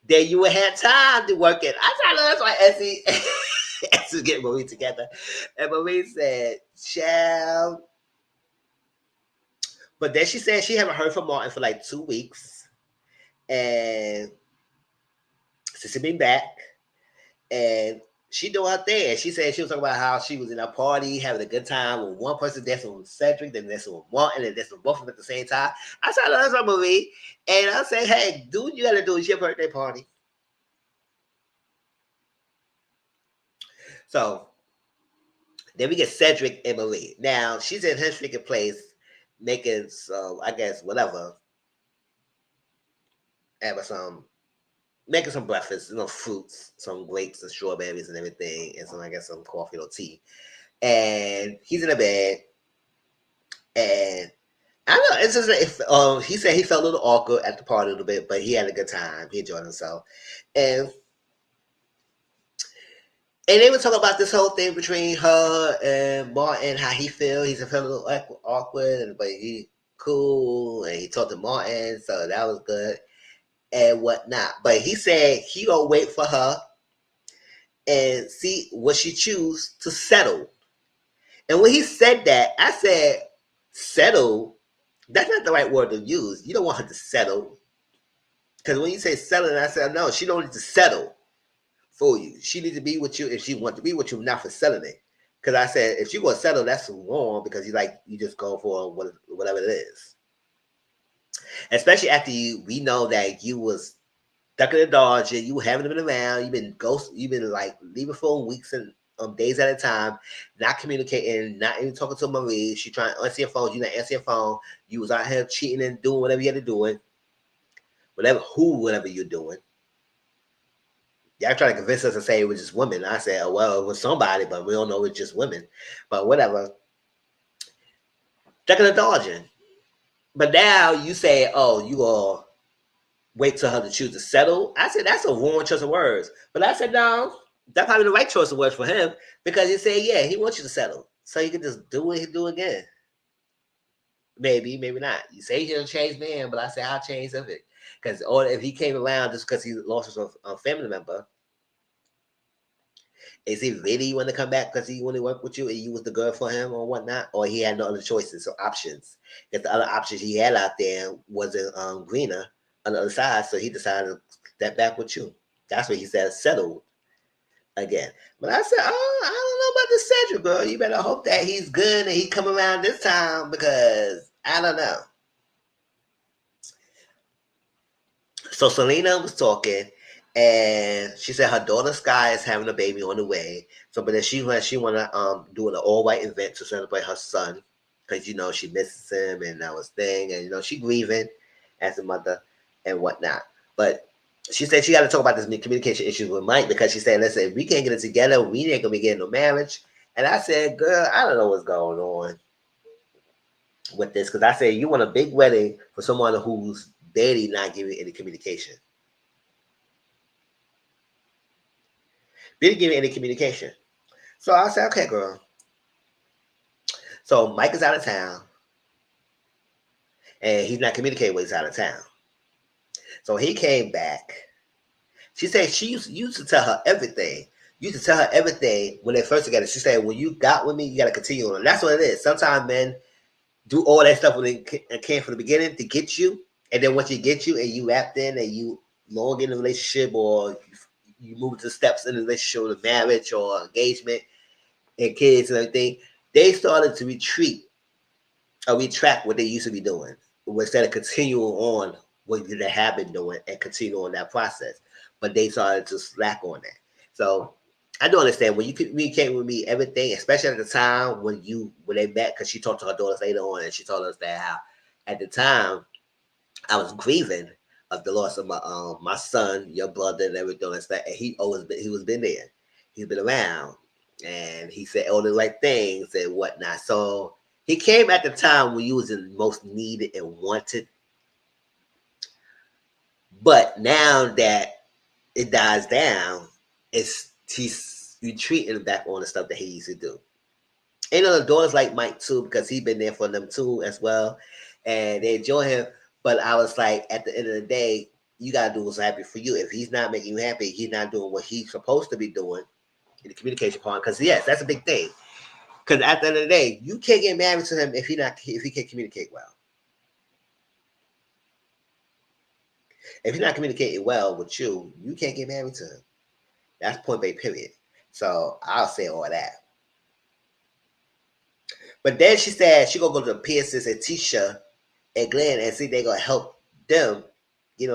then you will have time to work it. I said, that's why Essie, Essie get Marie together. And Marie said, child. But then she said she haven't heard from Martin for like 2 weeks. And since he been back, and she doing her thing. She said she was talking about how she was in a party having a good time with one person dancing with Cedric, then dancing with Martin, and dancing with both of them at the same time. I said, that's a movie. And I said, hey, do what you gotta do. It's your birthday party. So then we get Cedric and Marie. Now she's in her freaking place making some, I guess, whatever. Having some making some breakfast, fruits, some grapes and strawberries and everything, and some, I guess, some coffee or tea. And he's in the bed, and I don't know. It's just if he said he felt a little awkward at the party a little bit, but he had a good time. He enjoyed himself, and they were talking about this whole thing between her and Martin, how he feel. He felt a little awkward, but he cool, and he talked to Martin, so that was good and whatnot. But he said he gonna wait for her and see what she choose to settle. And when he said that, I said, settle? That's not the right word to use. You don't want her to settle. Because when you say settle, I said, no, she don't need to settle for you. She needs to be with you if she wants to be with you, not for settling. Because I said, if she want to settle, that's wrong because you just go for whatever it is. Especially after we know that you was ducking and dodging, you haven't been around, you've been like leaving for weeks and days at a time, not communicating, not even talking to Marie. She trying to answer your phone, you not answer your phone. You was out here cheating and doing whatever you had to do, whatever you're doing. Y'all trying to convince us to say it was just women. I said, oh, well, it was somebody, but we don't know it's just women. But whatever. Ducking and dodging. But now you say, oh, you all wait till her to choose to settle. I said, that's a wrong choice of words. But I said, no, that's probably the right choice of words for him because he said, yeah, he wants you to settle. So he can just do what he do again. Maybe, maybe not. You say he'll change man, but I say I'll change of it. Because or if he came around just because he lost his family member, is he really want to come back because he want to work with you and you was the girl for him or whatnot? Or he had no other choices or options? If the other options he had out there wasn't greener on the other side, so he decided to step back with you. That's what he said, settled again. But I said, oh, I don't know about this Cedric girl. You better hope that he's good and he come around this time because I don't know. So Selena was talking, and she said her daughter Sky is having a baby on the way. So, but then she want to do an all white event to celebrate her son because she misses him and that was thing, and she grieving as a mother and whatnot. But she said she got to talk about this communication issues with Mike because she said, listen, if we can't get it together, we ain't gonna be getting no marriage. And I said, girl, I don't know what's going on with this because I said you want a big wedding for someone who's barely not giving any communication. Didn't give me any communication. So I said, okay, girl. So Mike is out of town. And he's not communicating when he's out of town. So he came back. She said she used to tell her everything. Used to tell her everything when they first together. She said, when you got with me, you got to continue on. And that's what it is. Sometimes men do all that stuff when they came from the beginning to get you. And then once you get you and you wrapped in and you long in the relationship or you move to steps in the relationship with marriage or engagement and kids and everything, they started to retract what they used to be doing instead of continue on what they have been doing and continue on that process. But they started to slack on that. So I do understand when you communicate with me everything, especially at the time when they met, because she talked to her daughters later on and she told us that how at the time I was grieving of the loss of my son, your brother, and everything like that. And he was been there. He's been around, and he said all the right things and whatnot. So he came at the time when you was in most needed and wanted. But now that it dies down, he's retreating back on the stuff that he used to do. And the daughters like Mike too because he's been there for them too as well, and they enjoy him. But I was like, at the end of the day, you gotta do what's happy for you. If he's not making you happy, he's not doing what he's supposed to be doing in the communication part. Because yes, that's a big thing. Because at the end of the day, you can't get married to him if he can't communicate well. If he's not communicating well with you, you can't get married to him. That's point blank period. So I'll say all that. But then she said she gonna go to the Pearsons and Tisha and Glenn and see if they gonna help them,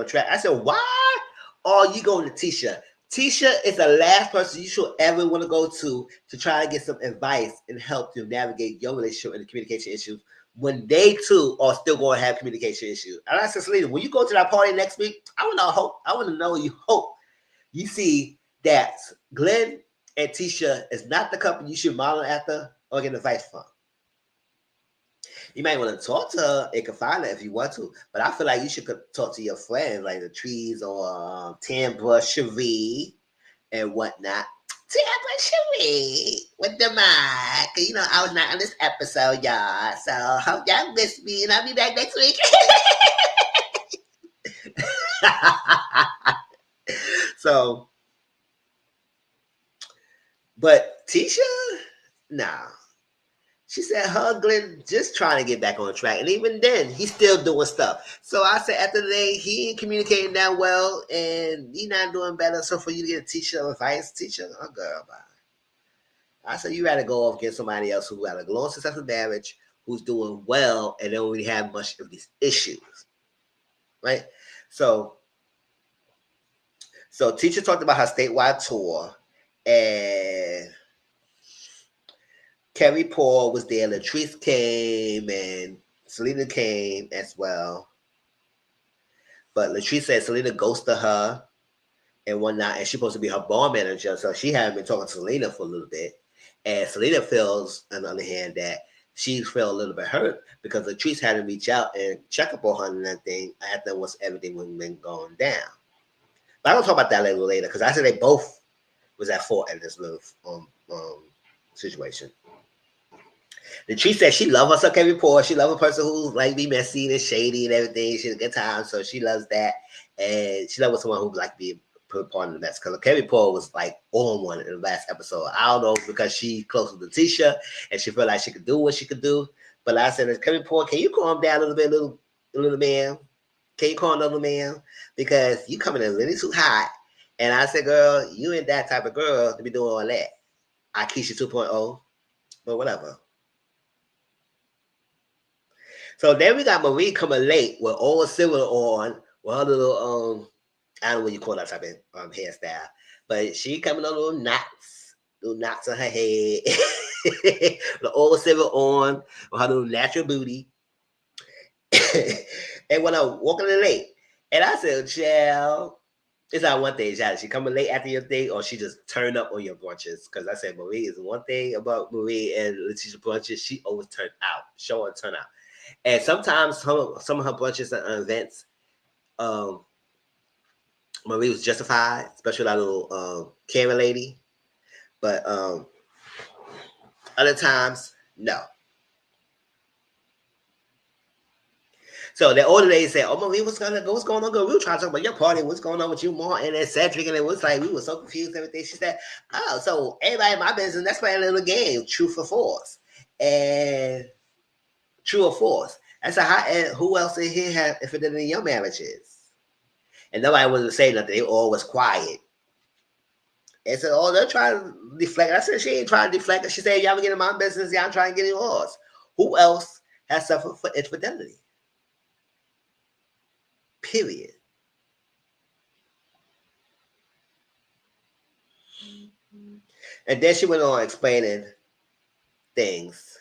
track. I said, why are you going to Tisha? Tisha is the last person you should ever want to go to try to get some advice and help you navigate your relationship and the communication issues when they too are still going to have communication issues. And I said, Selena, when you go to that party next week, I want to know you hope you see that Glenn and Tisha is not the couple you should model after or get advice from. You might want to talk to her and confide her if you want to, but I feel like you should talk to your friends like the Trees or Tambra Cherie and whatnot. Tambra Cherie with the mic. I was not on this episode, y'all, so hope y'all miss me, and I'll be back next week. So, but Tisha, nah. She said her Glenn just trying to get back on track. And even then, he's still doing stuff. So I said after the day, he ain't communicating that well and he not doing better. So for you to get a Tisha advice, Tisha, oh girl, bye. I said you rather go off get somebody else who had a long successful marriage, who's doing well and don't really have much of these issues. Right? So Tisha talked about her statewide tour and Kerry Paul was there. Latrice came and Selena came as well. But Latrice said Selena ghosted her and whatnot, and she's supposed to be her bar manager, so she hadn't been talking to Selena for a little bit. And Selena feels, on the other hand, that she felt a little bit hurt because Latrice had to reach out and check up on her and everything after everything was been going down. But I'm going to talk about that a little later because I said they both was at fault in this little situation. Latrice said she loves herself Kerry Paul. She loves a person who's like be messy and shady and everything. She's a good time, so she loves that. And she loves someone who like be put part of the mess. Because Kerry Paul was like on one in the last episode. I don't know because she's closer to Tisha and she felt like she could do what she could do. But I said, Kerry Paul, can you calm down a little bit, little man? Can you calm down, little man? Because you coming in really too hot. And I said, girl, you ain't that type of girl to be doing all that. Akeisha 2.0, but whatever. So then we got Marie coming late with all silver on, with her little I don't know what you call that type of hairstyle, but she coming on little knots on her head, the all silver on, with her little natural booty. And when I'm walking in late, and I said, "Child, it's not one thing, child. She coming late after your thing, or she just turn up on your brunches." Because I said Marie is one thing about Marie and Letitia brunches, she always turn out, show and turn out. And sometimes some of her brunches and events, Marie was justified, especially that little Karen lady. But other times, no. So the older lady said, "Oh, Marie, what's going on, girl? We were trying to talk about your party. What's going on with you, Martin and Cedric?" And it was like we were so confused and everything. She said, "Oh, so everybody in my business, that's playing a little game, truth or false, and true or false." I said, who else in here had infidelity in your marriages? And nobody wanted to say nothing. They all was quiet. And said, "Oh, they're trying to deflect." I said, "She ain't trying to deflect." She said, "Y'all get in my business. Y'all trying to get in yours." Who else has suffered for infidelity? Period. And then she went on explaining things.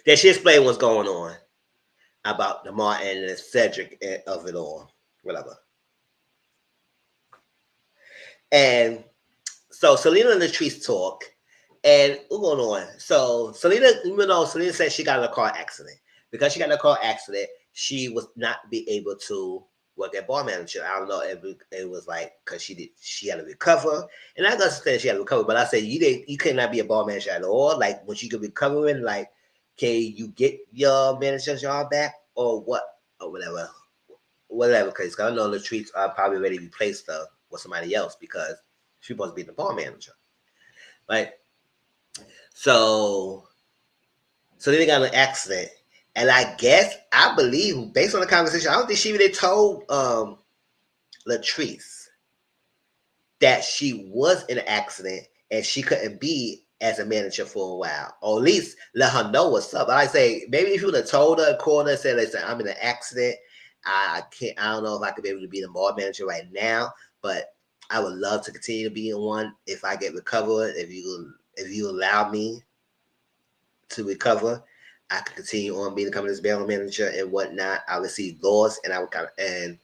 Then she explained what's going on about the Martin and Cedric of it all, whatever. And so Selena and Latrice talk, and what's going on? So Selena, even though Selena said she got in a car accident, because she got in a car accident, she was not be able to work at bar manager. I don't know if it was like because she had to recover, and I understand she had to recover. But I said you cannot be a bar manager at all. Like when she could recovering, like can you get your manager job back? or what, or whatever. Because I know Latrice are probably ready to replace her with somebody else because she's supposed to be the bar manager, right? So, so then they got in an accident, and I believe, based on the conversation, I don't think she really told Latrice that she was in an accident and she couldn't be as a manager for a while, or at least let her know what's up. I say maybe if you would have told her, called her, and said, "Listen, I'm in an accident. I can't. I don't know if I could be able to be the bar manager right now, but I would love to continue to be in one if I get recovered. If you allow me to recover, I could continue on being the company's bar manager and whatnot. I would see laws, and I would kind of and."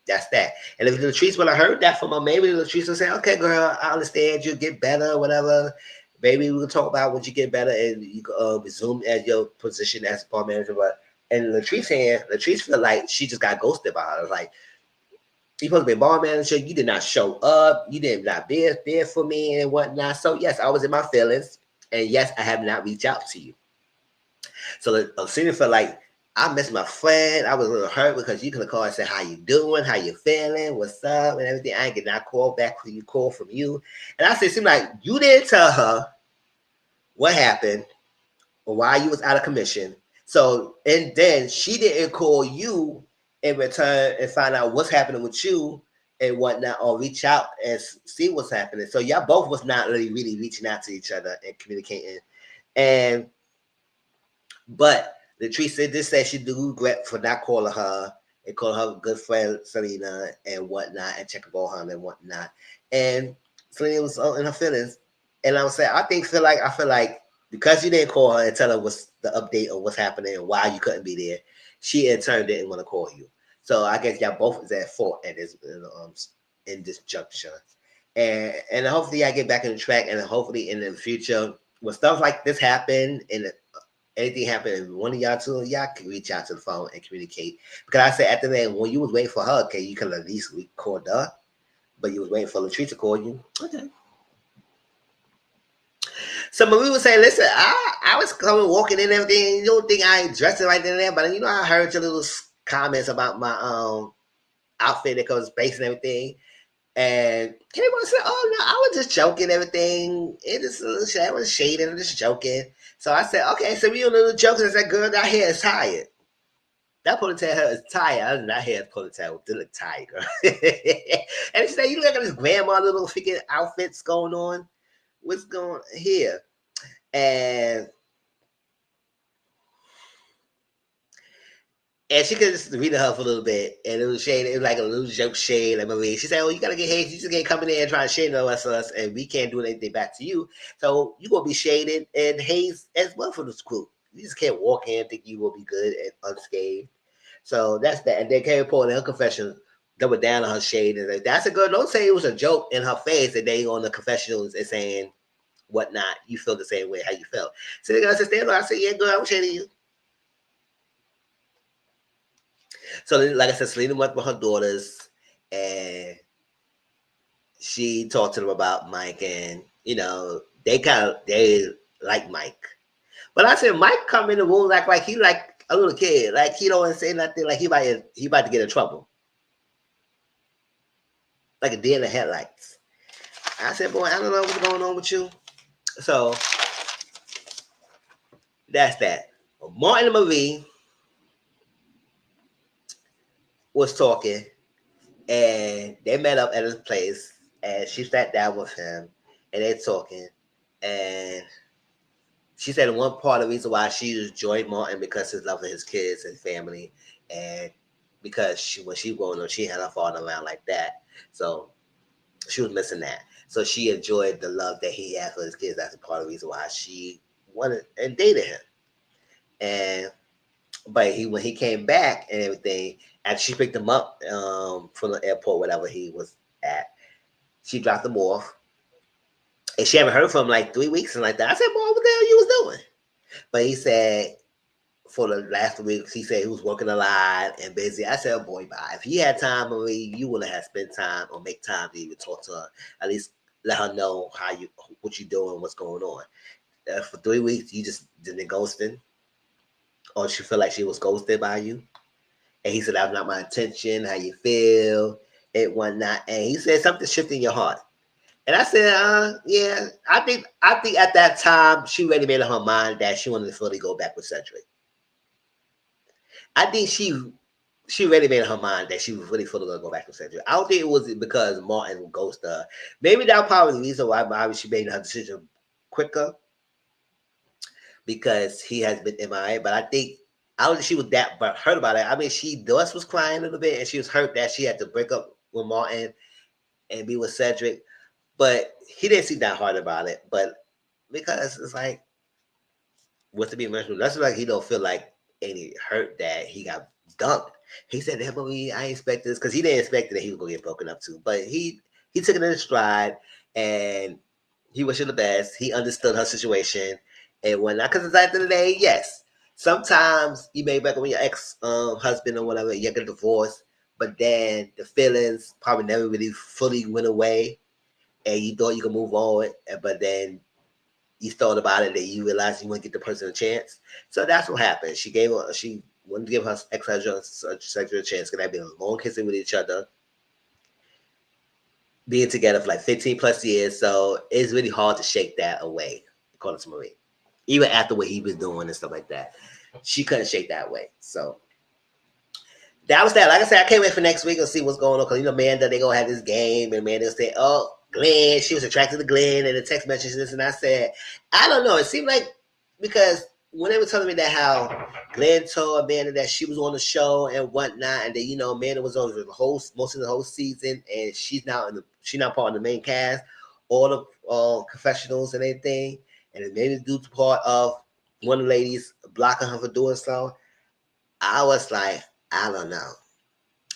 That's that. And if Latrice would have heard that from her, maybe Latrice would say, "Okay, girl, I understand. You'll get better, whatever. Maybe we'll talk about when you get better and you can resume as your position as a bar manager." But and Latrice feel like she just got ghosted by her. Like, you supposed to be a bar manager, you did not show up, you did not be there for me and whatnot. So yes, I was in my feelings, and yes, I have not reached out to you. So Cena felt like I missed my friend. I was a little hurt because you could have called and said, "How you doing? How you feeling? What's up?" and everything. I ain't get that call back when you call from you. And I said, it seemed like you didn't tell her what happened or why you was out of commission. So, and then she didn't call you in return and find out what's happening with you and whatnot, or reach out and see what's happening. So y'all both was not really reaching out to each other and communicating. And but Latrice did say she do regret for not calling her and calling her good friend Selena and whatnot and checking on her and whatnot. And Selena was in her feelings. And I was saying, I feel like because you didn't call her and tell her what's the update of what's happening and why you couldn't be there, she in turn didn't want to call you. So I guess y'all both is at fault at this in this juncture. And hopefully I get back in the track, and hopefully in the future when stuff like this happen and anything happen, if one of y'all two, y'all can reach out to the phone and communicate. Because I said at the end, when you was waiting for her, okay, you could at least record her, but you was waiting for Latrice to call you. Okay. So Marie was saying, listen, I was coming walking in and everything. You don't think I ain't dressing right then and there, but I heard your little comments about my outfit that goes base and everything. And everyone said, "Oh no, I was just joking. Everything it is a little shade. I was shading, I'm just joking." So I said, "Okay, so we a little joking." I said, "Girl, that hair is tired. That ponytail hair is tired. I that hair ponytail did look tired, girl." And she said, "You look at this grandma little freaking outfits going on. What's going on here?" And she could just read her for a little bit, and it was shade. It was like a little joke shade. Like Marie, she said, "Oh, you gotta get hate. You just can't come in there and try to shade us, and we can't do anything back to you. So you gonna be shaded and hazed as well for this group. You just can't walk in and think you will be good and unscathed." So that's that. And then Carrie Paul in her confession doubled down on her shade and like, "That's a good. Don't say it was a joke in her face." And they on the confessionals and saying whatnot. You feel the same way how you felt. So the girl said, "Stand up." I said, "Yeah, girl, I'm shading you." So, like I said, Selena went with her daughters, and she talked to them about Mike, and they like Mike. But I said Mike come in the room like he like a little kid, like he don't say nothing, like he about to get in trouble, like a deer in the headlights. I said, "Boy, I don't know what's going on with you." So that's that. Martin and Marie was talking, and they met up at his place, and she sat down with him, and they're talking, and she said one part of the reason why she enjoyed Martin because his love for his kids and family, and because when she growing up, she had her father around like that, so she was missing that. So she enjoyed the love that he had for his kids. That's a part of the reason why she wanted and dated him. And but when he came back and everything, and she picked him up from the airport, whatever he was at, she dropped him off, and she haven't heard from him like 3 weeks and like that. I said, "Boy, what the hell you was doing?" But he said for the last weeks, he said he was working a lot and busy. I said, "Oh boy, bye. If you had time, Marie, you would have spent time or make time to even talk to her. At least let her know what you doing, what's going on." For 3 weeks, you just didn't ghosting, or she feel like she was ghosted by you. And he said, that was not my intention. How you feel? It was not. And he said something shifted in your heart. And I said, yeah, I think at that time she already made up her mind that she wanted to fully go back with Cedric. I think she already made up her mind that she was really fully gonna go back with Cedric. I don't think it was because Martin ghosted her. Maybe that was probably the reason why she made her decision quicker, because he has been MIA. But I don't think she was that but hurt about it. I mean, she just was crying a little bit, and she was hurt that she had to break up with Martin and be with Cedric. But he didn't seem that hard about it. But because it's like, what's to be emotional? That's like he don't feel like any hurt that he got dumped. He said, "That movie, I expect this," because he didn't expect that he was gonna get broken up too. But he took it in stride, and he wished her the best. He understood her situation and whatnot. Because at the end of the day, yes, sometimes you may break up with your ex husband or whatever, you get a divorce, but then the feelings probably never really fully went away, and you thought you could move on, but then you thought about it and you realized you want to get the person a chance. So that's what happened. She wanted to give her ex-husband a chance, because they've been long history with each other, being together for like 15 plus years. So it's really hard to shake that away, according to Marie. Even after what he was doing and stuff like that, she couldn't shake that away. So that was that. Like I said, I can't wait for next week and see what's going on. Because, Amanda, they going to have this game. And Amanda say, oh, Glenn, she was attracted to Glenn. And the text message this. And I said, I don't know. It seemed like, because when they were telling me that how Glenn told Amanda that she was on the show and whatnot, and then, Amanda was on the most of the whole season, and she's not part of the main cast, all the confessionals and everything. And it made it due to part of one of the ladies blocking her for doing so. I was like, I don't know.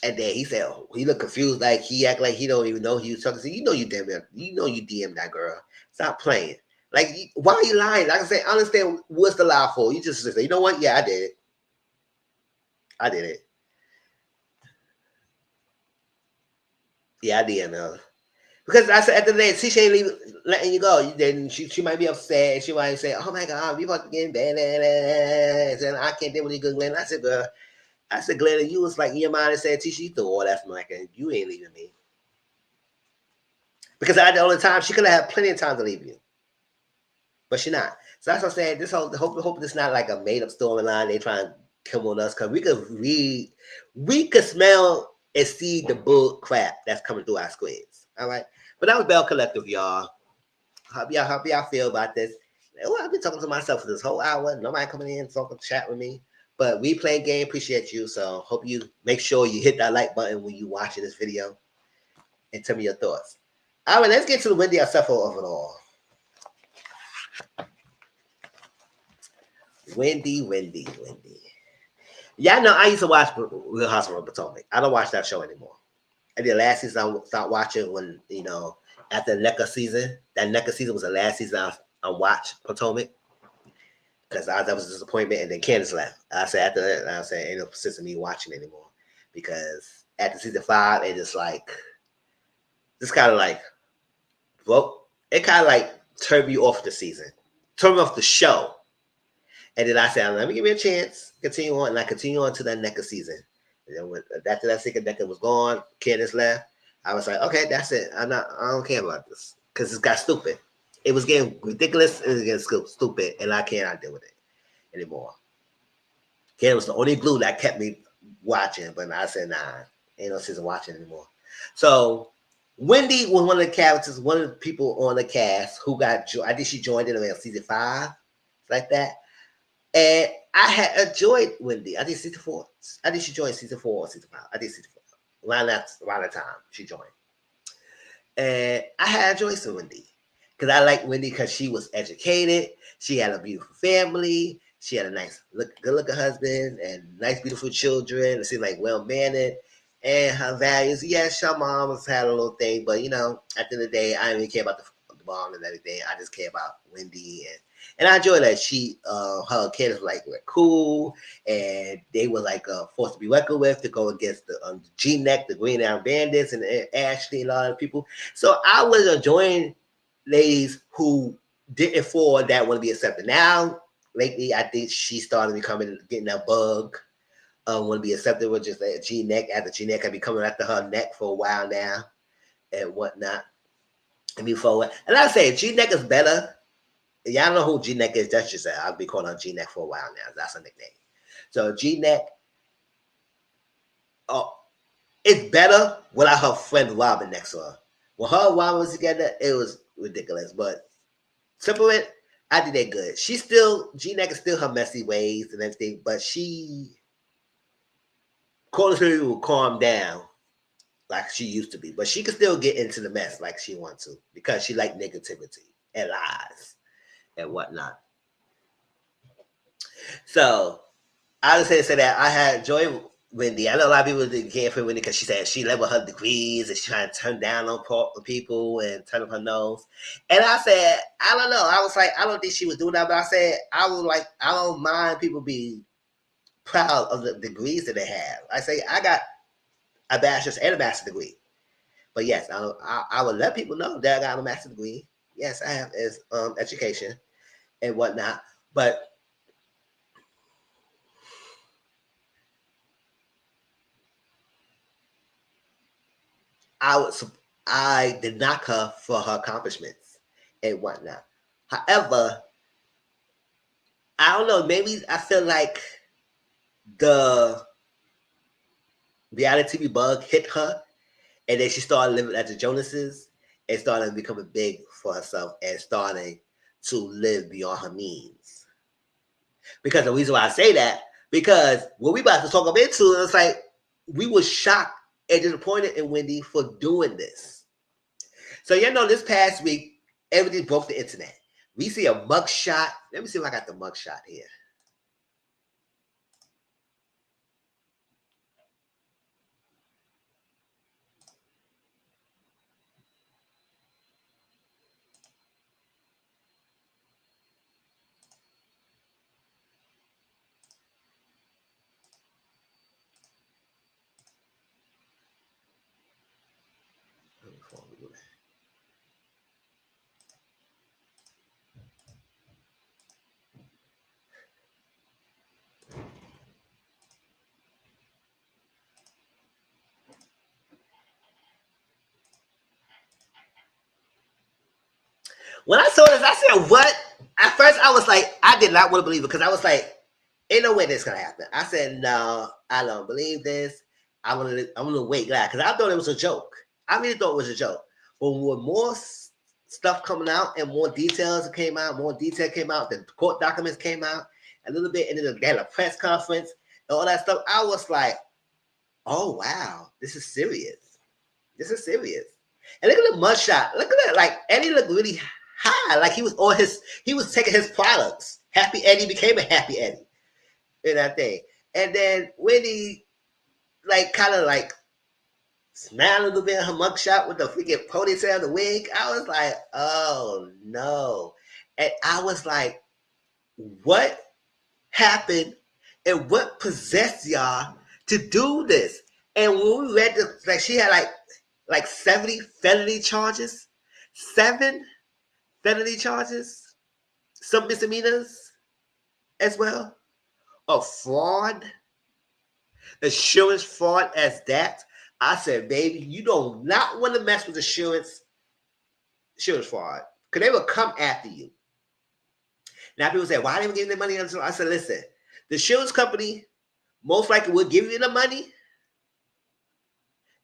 And then he said, he looked confused, like he act like he don't even know who he was talking to. You DM that girl. Stop playing. Like, why are you lying? Like I said, I understand what's the lie for. You just say, you know what? Yeah, I did it. I did it. Yeah, I did her. Because I said, at the end of the day, Tisha ain't letting you go. Then she might be upset. She might say, oh my God, we about to get in bed. And I can't deal with you, good Glenn. I said, girl, Glenn, you was like in your mind and said, Tisha, you threw all that from like, you ain't leaving me. Because at the only time, she could have had plenty of time to leave you. But she not. So that's what I'm saying. This hope this not like a made up storyline. They try and come on us, because we could smell and see the bull crap that's coming through our screens. All right. But that was Belle Collective, y'all. How y'all feel about this? Well, I've been talking to myself for this whole hour. Nobody coming in talking chat with me. But we playing game. Appreciate you. So hope you make sure you hit that like button when you watching this video, and tell me your thoughts. All right, let's get to the Wendy Osefo of it all. Wendy. Y'all know I used to watch Real Housewives of Potomac. I don't watch that show anymore. I did last season. I stopped watching when, after NECA season. That NECA season was the last season I watched Potomac, because that was a disappointment. And then Candace left. I said after that, I said ain't no sense in me watching anymore, because after season 5, it just kind of like broke. It kind of like turned me off the season, turned me off the show. And then I said, let me give me a chance, continue on. And I continue on to that NECA season. And then after that second NECA was gone, Candace left. I was like, okay, that's it. I don't care about this, because it got stupid. It was getting ridiculous and it was getting stupid, and I cannot deal with it anymore. Candace was the only glue that kept me watching, but I said, nah, ain't no sense in watching anymore. So Wendy was one of the characters, one of the people on the cast who I think she joined in around season 5, like that. And I had enjoyed Wendy. I think season 4. I think she joined season 4 or season 5. I think season 4. Around the time she joined. And I had enjoyed some Wendy. Because I like Wendy because she was educated. She had a beautiful family. She had a good-looking husband and nice, beautiful children. It seemed like well-mannered. And her values, yes, her mom has had a little thing. But, at the end of the day, I didn't even care about the mom and everything. I just care about Wendy. And I enjoyed that her kids were were cool, and they were forced to be reckoned with to go against the G-Neck, the Green Arrow Bandits, and Ashley and a lot of people. So I was enjoying ladies who didn't fall that want to be accepted. Now, lately, I think she started getting that bug want to be accepted with just a G neck after G neck. I've been coming after her neck for a while now and whatnot. And move forward. And I say G neck is better. Y'all know who G neck is. That's just I'll be calling her G neck for a while now. That's her nickname. So G neck, it's better without her friend Robin next to her. When her and Robin was together, it was ridiculous. But separate, I think they're good. She's still G neck is still her messy ways and everything, but she Cold will calm down like she used to be, but she can still get into the mess like she wants to because she like negativity and lies and whatnot. So I would say that I had enjoyed Wendy. I know a lot of people didn't care for Wendy because she said she left with her degrees and she trying to turn down on people and turn up her nose. And I said, I don't know. I was like, I don't think she was doing that, but I said, I don't mind people being proud of the degrees that they have. I say, I got a bachelor's and a master's degree. But yes, I would let people know that I got a master's degree. Yes, I have as education and whatnot. But I did knock her for her accomplishments and whatnot. However, I don't know. Maybe I feel like the reality TV bug hit her, and then she started living at the Jonases and started becoming big for herself and starting to live beyond her means. Because the reason why I say that, because what we about to talk up into, it's like we were shocked and disappointed in Wendy for doing this. So you know, this past week, everything broke the internet. We see a mugshot. Let me see if I got the mugshot here. When I saw this, I said, what? At first, I was like, I did not want to believe it because I was like, ain't no way this going to happen. I said, no, I don't believe this. I'm gonna wait glad because I thought it was a joke. I really thought it was a joke. But with more stuff coming out and more details came out, the court documents came out a little bit, and then they had a press conference and all that stuff. I was like, oh, wow, this is serious. This is serious. And look at the mugshot. Look at that. Like, Eddie looked really high. Like he was taking his products. Happy Eddie became a Happy Eddie in that thing. And then Wendy, like, kind of like smiled a little bit in her mugshot with the freaking ponytail and the wig. I was like, oh no. And I was like, what happened and what possessed y'all to do this? And when we read this, like she had like 70 felony charges, 7 felony charges, some misdemeanors as well, of fraud, insurance fraud as that. I said, baby, you do not want to mess with insurance fraud because they will come after you. Now people say, why are they giving their money? I said, listen, the insurance company most likely will give you the money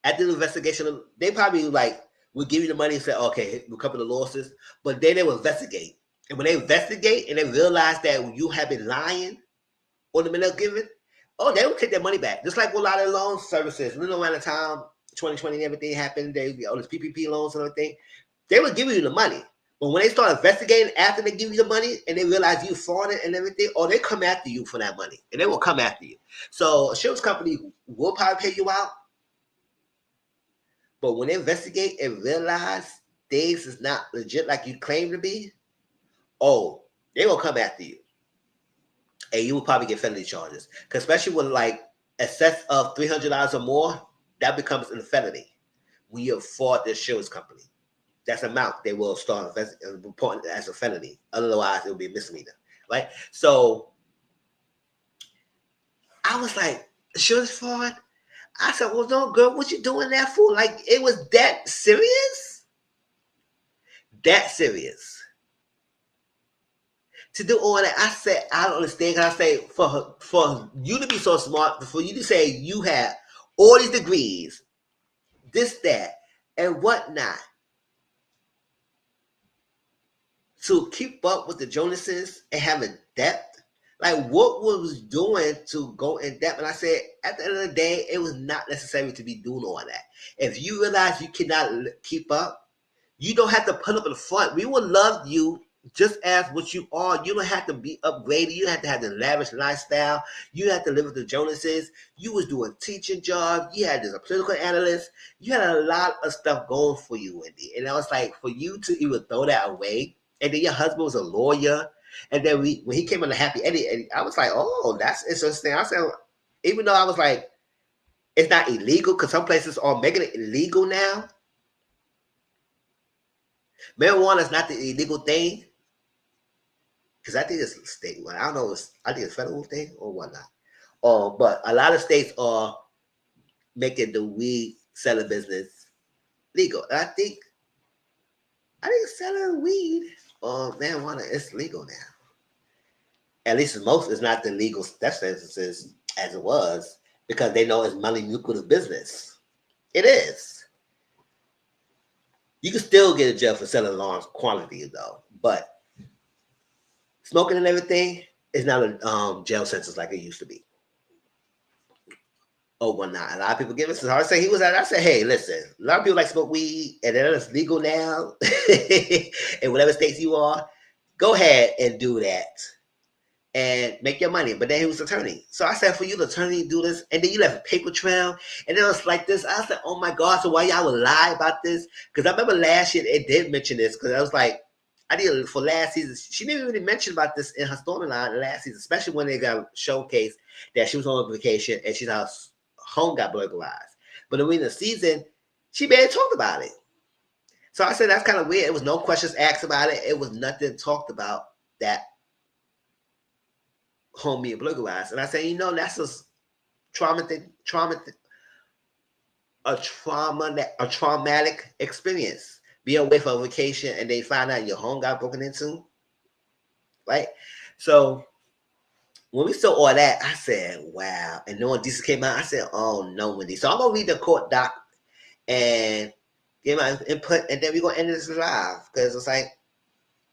at the investigation. They probably will give you the money and say, okay, we'll cover the losses, but then they will investigate. And when they investigate and they realize that you have been lying on the minute given, they will take their money back. Just like a lot of loan services, around the time 2020 and everything happened, they all this PPP loans and everything, they will give you the money. But when they start investigating after they give you the money and they realize you frauded and everything, they come after you for that money. And they will come after you. So insurance company will probably pay you out. But when they investigate and realize things is not legit like you claim to be, they will come after you. And you will probably get felony charges. Because especially with excess of $300 or more, that becomes a felony when you fraud the insurance company. That's amount they will start reporting as a felony. Otherwise, it will be a misdemeanor, right? So I was like, Insurance fraud. I said, well, no, girl, what you doing that for? Like, it was that serious? That serious. To do all that, I said, I don't understand. Cause I say, for you to be so smart, for you to say you have all these degrees, this, that, and whatnot, to keep up with the Jonases and having depth, like what was doing to go in depth? And I said, at the end of the day, it was not necessary to be doing all that. If you realize you cannot keep up, you don't have to put up in the front. We will love you just as what you are. You don't have to be upgraded. You don't have to have the lavish lifestyle. You have to live with the Jonases. You was doing teaching jobs. You had as a political analyst. You had a lot of stuff going for you, Wendy. And I was like, for you to even throw that away, and then your husband was a lawyer, and then when he came on the Happy Eddie, I was like, oh, that's interesting. I said, even though I was like, it's not illegal because some places are making it illegal now. Marijuana is not the illegal thing because I think it's a state one. I don't know. I think it's a federal thing or whatnot. But a lot of states are making the weed selling business legal. And I think selling weed or marijuana is legal now. At least most is not the legal death sentences as it was because they know it's money lucrative business. It is. You can still get in jail for selling large quantities though, but smoking and everything is not a jail sentence like it used to be. Oh, well, not a lot of people give us a hard say. He was at. I said, hey, listen, a lot of people like smoke weed, and then it's legal now. In whatever states you are, go ahead and do that and make your money. But then he was attorney, so I said, for you, the attorney, do this, and then you left a paper trail, and then it was like this. I said, oh my god, so why y'all would lie about this? Because I remember last year it did mention this because I was like. I did for last season. She didn't really mention about this in her storyline last season, especially when they got showcased that she was on vacation and she's house home got burglarized. But in the season, she barely talked about it. So I said that's kind of weird. It was no questions asked about it. It was nothing talked about that home being burglarized. And I said, that's a a traumatic experience. Be away for a vacation and they find out your home got broken into, right? So when we saw all that, I said, wow. And then when this came out, I said, oh no, Wendy. So I'm gonna read the court doc and give my input, and then we're gonna end this live because it's like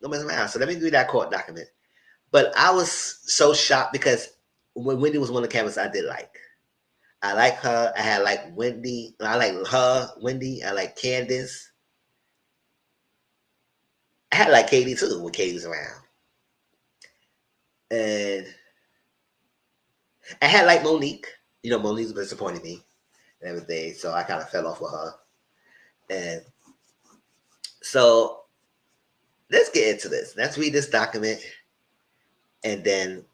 no messing around. So let me read that court document. But I was so shocked because when Wendy was one of the cameras I did like. I like her. I had like Wendy. I like her, Wendy. I like Candace. I had like Katie too when Katie was around. And I had like Monique. Monique's disappointed me and everything. So I kind of fell off with her. And so let's get into this. Let's read this document. And then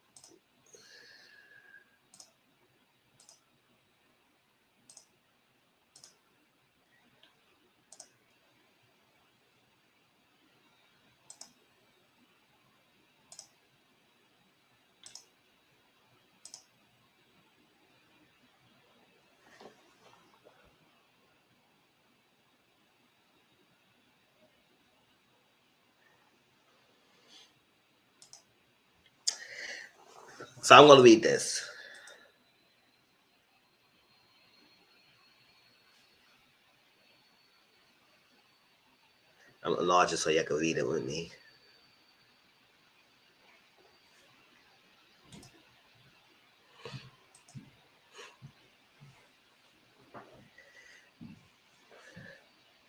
so I'm going to read this. I'm larger so you can read it with me.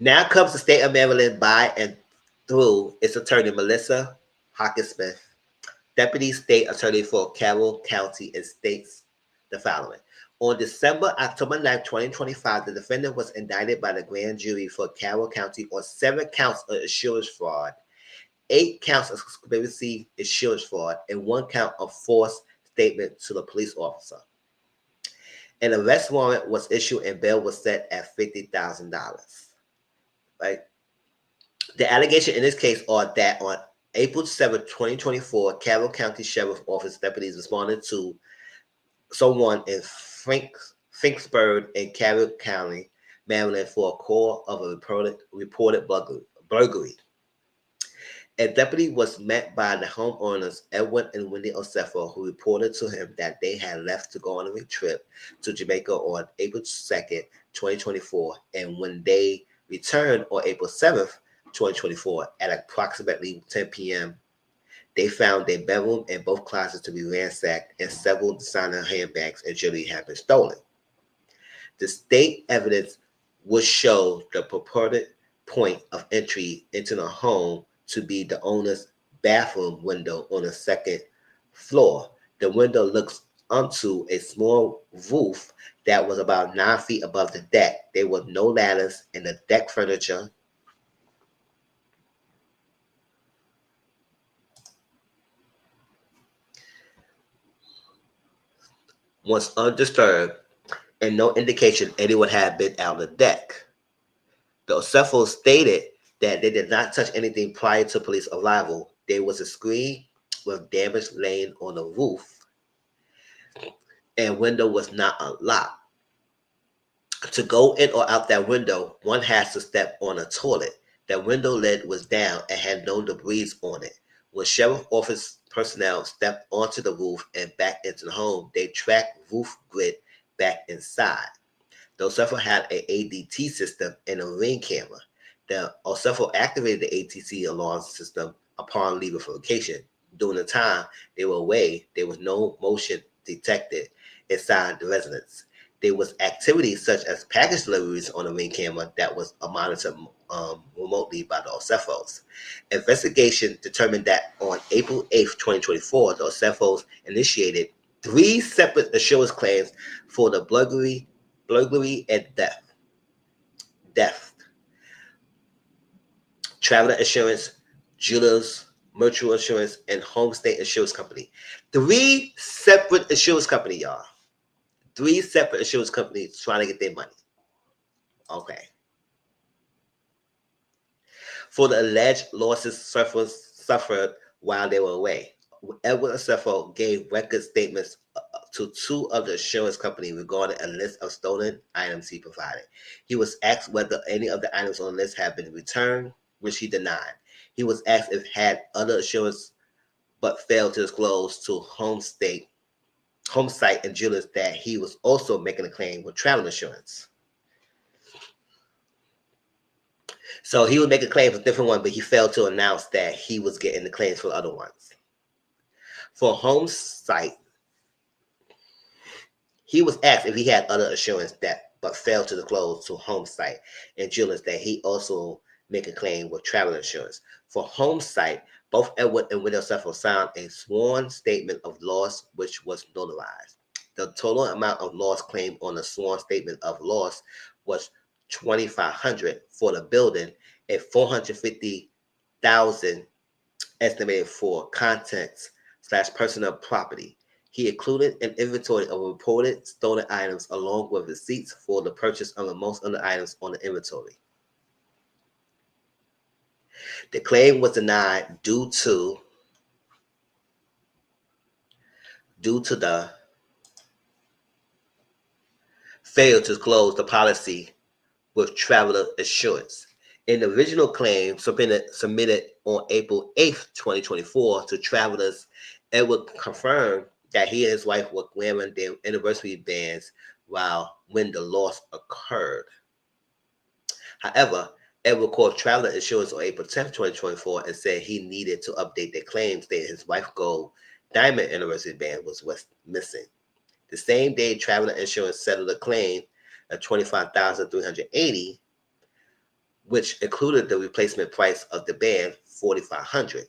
Now comes the state of Maryland by and through its attorney, Melissa Hawkins-Smith, deputy state attorney for Carroll County, and states the following. On October 9, 2025, the defendant was indicted by the grand jury for Carroll County on 7 counts of insurance fraud, 8 counts of conspiracy insurance fraud, and 1 count of false statement to the police officer. An arrest warrant was issued and bail was set at $50,000. Right? The allegation in this case are that on April 7, 2024, Carroll County Sheriff's Office deputies responded to someone in Finksburg in Carroll County, Maryland, for a call of a reported burglary. A deputy was met by the homeowners, Edward and Wendy Osefo, who reported to him that they had left to go on a trip to Jamaica on April 2nd, 2024, and when they returned on April 7th, 2024, at approximately 10 p.m., they found their bedroom and both closets to be ransacked, and several designer handbags and jewelry had been stolen. The state evidence would show the purported point of entry into the home to be the owner's bathroom window on the second floor. The window looks onto a small roof that was about 9 feet above the deck. There were no ladders, and the deck furniture was undisturbed, and no indication anyone had been out on the deck. The Osefo stated that they did not touch anything prior to police arrival. There was a screen with damage laying on the roof, and window was not unlocked. To go in or out that window, one has to step on a toilet. That window lid was down and had no debris on it. When sheriff office personnel stepped onto the roof and back into the home, they tracked roof grit back inside. The Osefo had an ADT system and a ring camera. The Osefo activated the ATC alarm system upon leaving for vacation. During the time they were away, there was no motion detected inside the residence. There was activity such as package deliveries on the ring camera that was monitored remotely by the Osefos. Investigation determined that on April 8th, 2024, the Osefos initiated 3 separate assurance claims for the burglary and theft, traveler insurance, jewelers, mutual insurance, and home state insurance company. 3 separate insurance company, y'all. 3 separate insurance companies trying to get their money. Okay. For the alleged losses suffered while they were away, Edward Osefo gave record statements to 2 of the insurance companies regarding a list of stolen items he provided. He was asked whether any of the items on the list had been returned, which he denied. He was asked if had other insurance but failed to disclose to home site and jewelers that he was also making a claim with travel insurance. So he was making claims for different ones, but he failed to announce that he was getting the claims for the other ones. For home site, he was asked if he had other insurance but failed to disclose to home site and jewelers that he also make a claim with travel insurance. For home site, both Edward and Wendy Osefo signed a sworn statement of loss, which was notarized. The total amount of loss claimed on the sworn statement of loss was $2,500 for the building and $450,000 estimated for contents/personal property. He included an inventory of reported stolen items along with receipts for the purchase of most of the items on the inventory. The claim was denied due to the failure to close the policy with traveler insurance. In the original claim submitted on April 8th, 2024 to travelers, Edward confirmed that he and his wife were wearing their anniversary bands when the loss occurred. However, Edward called traveler insurance on April 10th, 2024 and said he needed to update their claims, stating his wife's gold diamond anniversary band was missing. The same day, traveler insurance settled a claim of $25,380, which included the replacement price of the band, $4,500.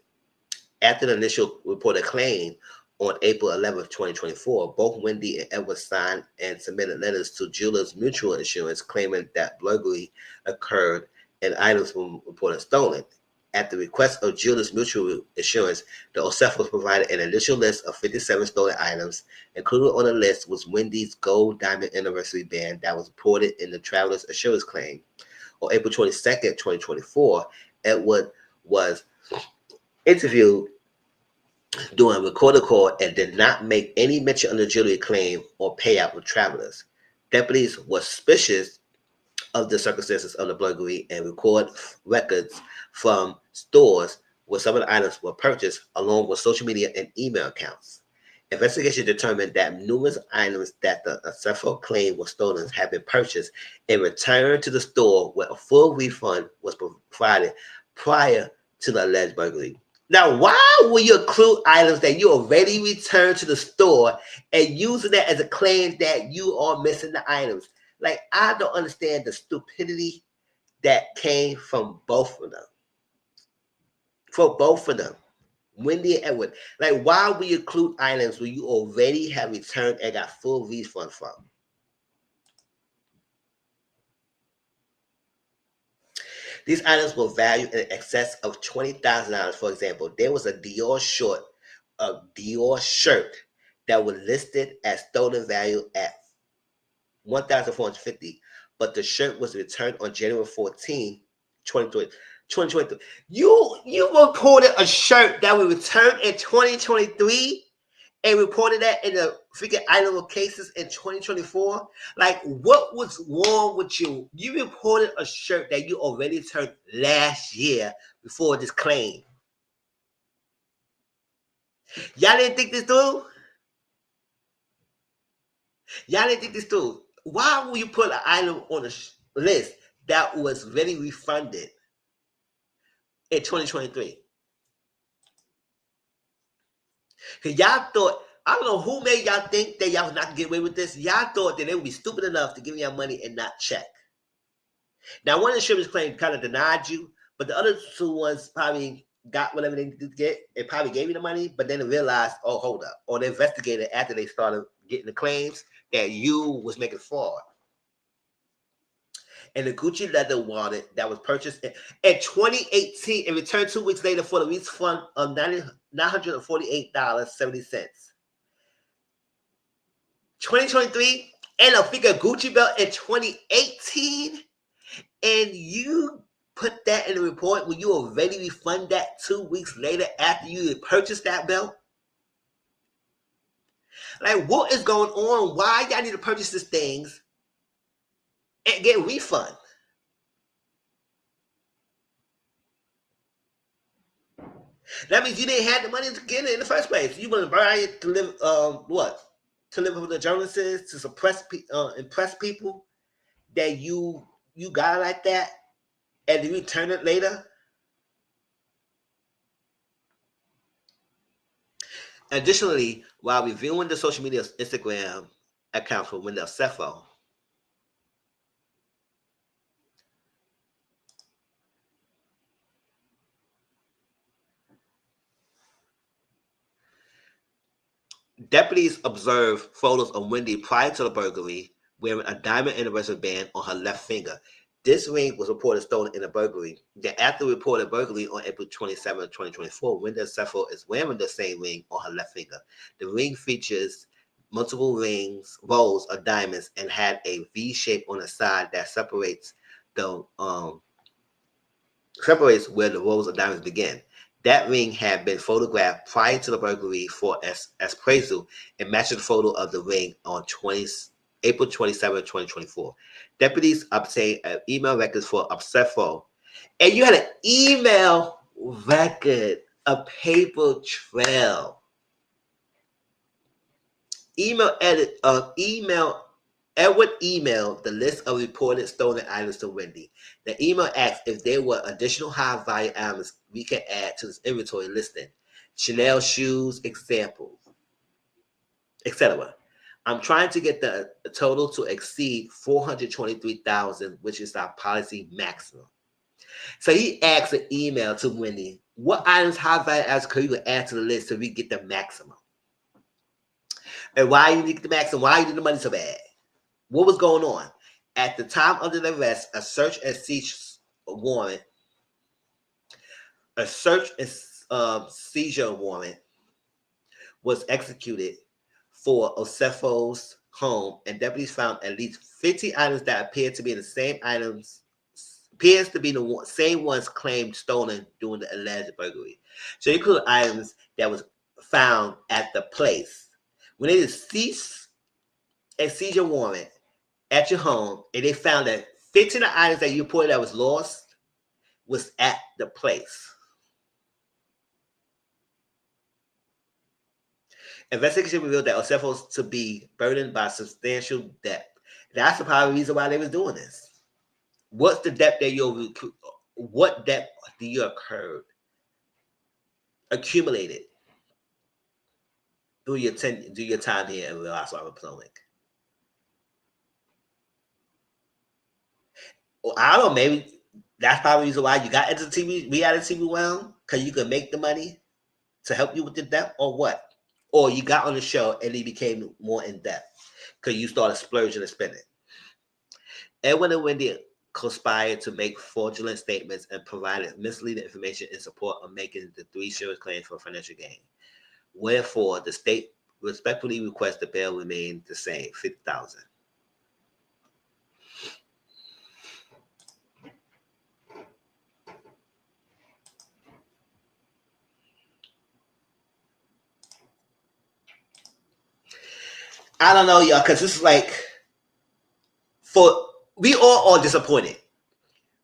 After the initial reported claim on April 11th, 2024, both Wendy and Edward signed and submitted letters to Jewelers Mutual Insurance claiming that burglary occurred and items were reported stolen. At the request of Jewelers Mutual Insurance, the Osefos provided an initial list of 57 stolen items. Included on the list was Wendy's gold diamond anniversary band that was reported in the traveler's insurance claim. On April 22nd, 2024, Edward was interviewed during a recorded call and did not make any mention of the jewelry claim or payout with travelers. Deputies were suspicious of the circumstances of the burglary and record records from stores where some of the items were purchased, along with social media and email accounts. Investigation determined that numerous items that the Osefo claimed were stolen had been purchased and returned to the store, where a full refund was provided prior to the alleged burglary. Now, why will you include items that you already returned to the store and using that as a claim that you are missing the items? Like, I don't understand the stupidity that came from both of them. For both of them, Wendy and Edward. Like, why would you include items where you already have returned and got full refund from? These items were valued in excess of $20,000. For example, there was a Dior shirt that was listed as stolen value at $1,450, but the shirt was returned on January 14, 2023. You reported a shirt that was returned in 2023 and reported that in the freaking item of cases in 2024. Like, what was wrong with you? You reported a shirt that you already returned last year before this claim. Y'all didn't think this through? Y'all didn't think this through? Why would you put an item on a list that was already refunded in 2023? Because y'all thought, I don't know who made y'all think that y'all was not going to get away with this. Y'all thought that they would be stupid enough to give y'all money and not check. Now, one insurance claim kind of denied you, but the other two ones probably got whatever they did get. It probably gave you the money, but then they realized, oh, hold up. Or they investigated after they started getting the claims that you was making fraud. And the Gucci leather wallet that was purchased in 2018 and returned 2 weeks later for the refund of $948.70. 2023 and a figure Gucci belt in 2018, and you put that in the report when you already refund that 2 weeks later after you purchased that belt? Like, what is going on? Why y'all need to purchase these things and get a refund? That means you didn't have the money to get it in the first place. You want to buy it to live, what? To live with the journalists, to impress people that you got like that, and you return it later. Additionally, while reviewing the social media Instagram account for Wendy Osefo, deputies observed photos of Wendy prior to the burglary wearing a diamond anniversary band on her left finger. This ring was reported stolen in a burglary. Then, after the reported burglary on April 27, 2024, Wendy Osefo is wearing the same ring on her left finger. The ring features multiple rows of diamonds, and had a V shape on the side that separates where the rows of diamonds begin. That ring had been photographed prior to the burglary for appraisal and matched the photo of the ring on April 27, 2024. Deputies obtained email records for Osefo, and you had an email record, a paper trail. Edward emailed the list of reported stolen items to Wendy. The email asked if there were additional high-value items we can add to this inventory listing. Chanel shoes, examples, etc. I'm trying to get the total to exceed $423,000, which is our policy maximum. So he asked an email to Wendy, what items, high-value items could you add to the list so we get the maximum? And why you need the maximum? Why you need the money so bad? What was going on? At the time of the arrest, a search and seizure warrant was executed for Osefo's home, and deputies found at least 50 items that appeared to be the same ones claimed stolen during the alleged burglary. So you include items that was found at the place. When they cease a seizure warrant at your home, and they found that 15 of the items that you reported that was lost was at the place. Investigation revealed that Osefo was to be burdened by substantial debt. That's the probably reason why they was doing this. What's the debt that what debt do you accumulated through your time here in Real Housewives of Potomac? Well, I don't know, maybe that's probably the reason why you got into TV, reality TV well, because you could make the money to help you with the debt, or what? Or you got on the show and you became more in depth because you started splurging and spending. Edwin and Wendy conspired to make fraudulent statements and provided misleading information in support of making the three shares claims for financial gain. Wherefore, the state respectfully requests the bail remain the same, $50,000. I don't know, y'all, because this is like, we all are disappointed.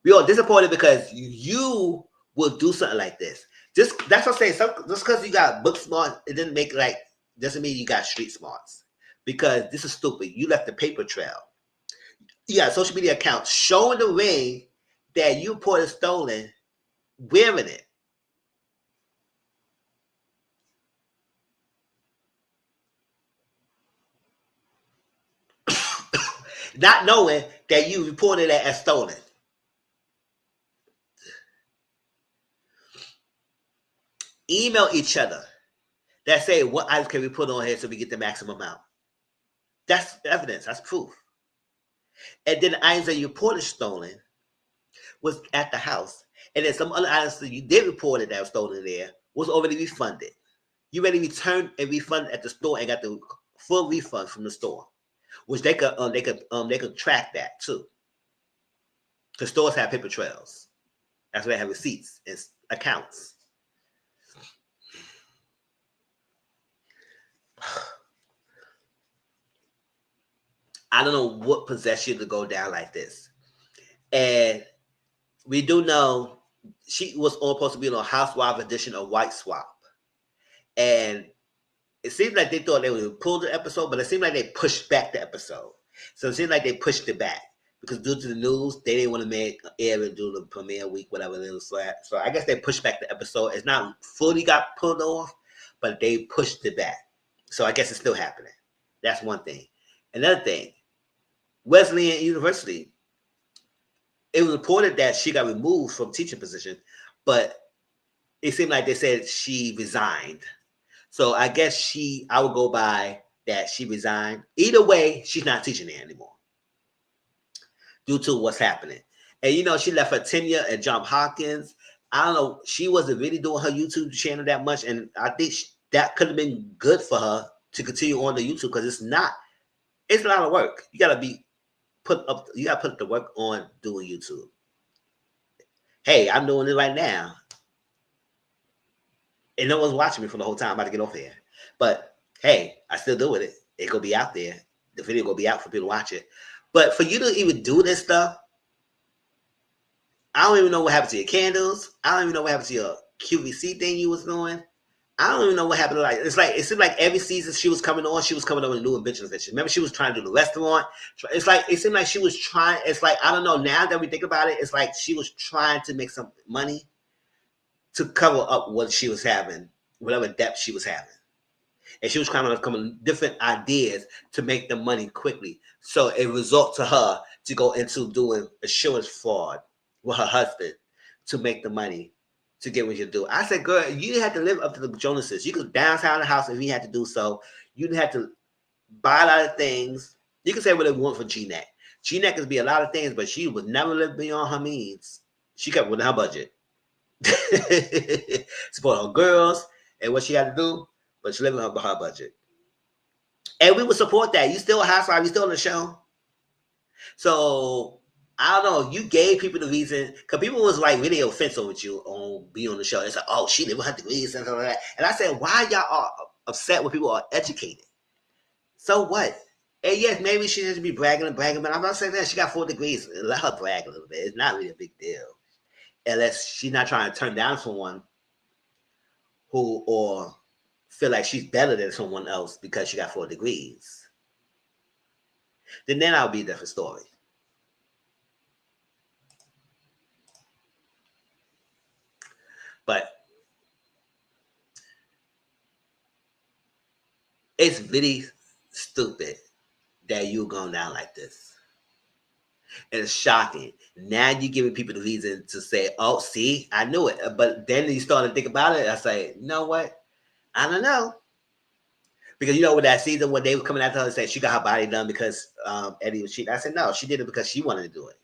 We are disappointed because you will do something like this. That's what I'm saying. Just because you got book smart, it doesn't mean you got street smarts. Because this is stupid. You left the paper trail. You got a social media account showing the ring that you reported stolen, wearing it. Not knowing that you reported it as stolen. Email each other that say what items can we put on here so we get the maximum amount. That's evidence. That's proof. And then the items that you reported stolen was at the house. And then some other items that you did report that was stolen there was already refunded. You already returned and refunded at the store and got the full refund from the store, which they could track that too. Because stores have paper trails. That's why they have receipts and accounts. I don't know what possessed you to go down like this. And we do know she was supposed to be on a Housewives edition of White Swap. And it seemed like they thought they would pull the episode, but it seemed like they pushed back the episode. So it seemed like they pushed it back. Because due to the news, they didn't want to air and do the premiere week, whatever it was. So I guess they pushed back the episode. It's not fully got pulled off, but they pushed it back. So I guess it's still happening. That's one thing. Another thing, Wesleyan University, it was reported that she got removed from teaching position, but it seemed like they said she resigned. So I guess I would go by that she resigned. Either way, she's not teaching there anymore due to what's happening. And, she left her tenure at Johns Hopkins. I don't know. She wasn't really doing her YouTube channel that much. And I think that could have been good for her to continue on the YouTube because it's a lot of work. You got to put the work on doing YouTube. Hey, I'm doing it right now. And no one's watching me for the whole time. I'm about to get off here. But hey, I still do it. It gonna be out there. The video gonna be out for people to watch it. But for you to even do this stuff, I don't even know what happened to your candles. I don't even know what happened to your QVC thing you was doing. I don't even know what happened. It seemed like every season she was coming on with a new invention. Remember, she was trying to do the restaurant. It seemed like she was trying. It's like, I don't know. Now that we think about it, it's like she was trying to make some money to cover up what she was having, whatever debt she was having. And she was trying to come up with different ideas to make the money quickly. So it result to her to go into doing assurance fraud with her husband to make the money to get what you do. I said, girl, you had to live up to the Jonases. You could downtown the house if you had to do so. You had to buy a lot of things. You can say what they want for G-Neck. G-Neck could be a lot of things, but she would never live beyond her means. She kept within her budget. Support her girls and what she had to do, but she living on her budget. And we would support that. You still a housewife, you still on the show. So I don't know. You gave people the reason because people was like really offensive with you on being on the show. It's like, oh, she didn't have degrees and stuff like that. And I said, why y'all are upset when people are educated? So what? And yes, maybe she should be bragging and bragging, but I'm not saying that she got 4 degrees. Let her brag a little bit. It's not really a big deal, unless she's not trying to turn down someone who or feel like she's better than someone else because she got 4 degrees. Then that'll be a different story. But it's really stupid that you going down like this. And it's shocking. Now you're giving people the reason to say, oh, see, I knew it. But then you start to think about it. I say, you know what? I don't know. Because you know, with that season when they were coming after her and saying she got her body done because Eddie was cheating. I said, no, she did it because she wanted to do it.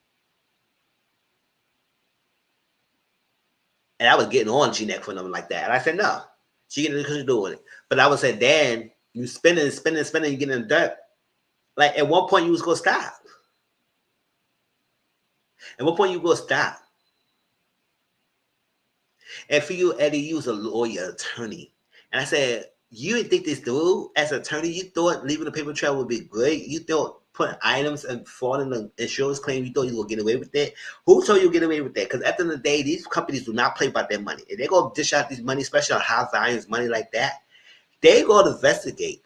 And I was getting on G-Neck for them like that. And I said, no, she did it because she's doing it. But I would say, Dan, you spinning, you getting in the dirt. Like at one point you was gonna stop. At one point you gonna stop. And for you, Eddie, you was a lawyer attorney. And I said, you didn't think this through as an attorney? You thought leaving a paper trail would be great? You thought putting items and fraud in the insurance claim, you thought you would get away with that? Who told you to get away with that? Because at the end of the day, these companies do not play about their money. If they're going to dish out this money, especially on high volumes money like that, they're going to investigate.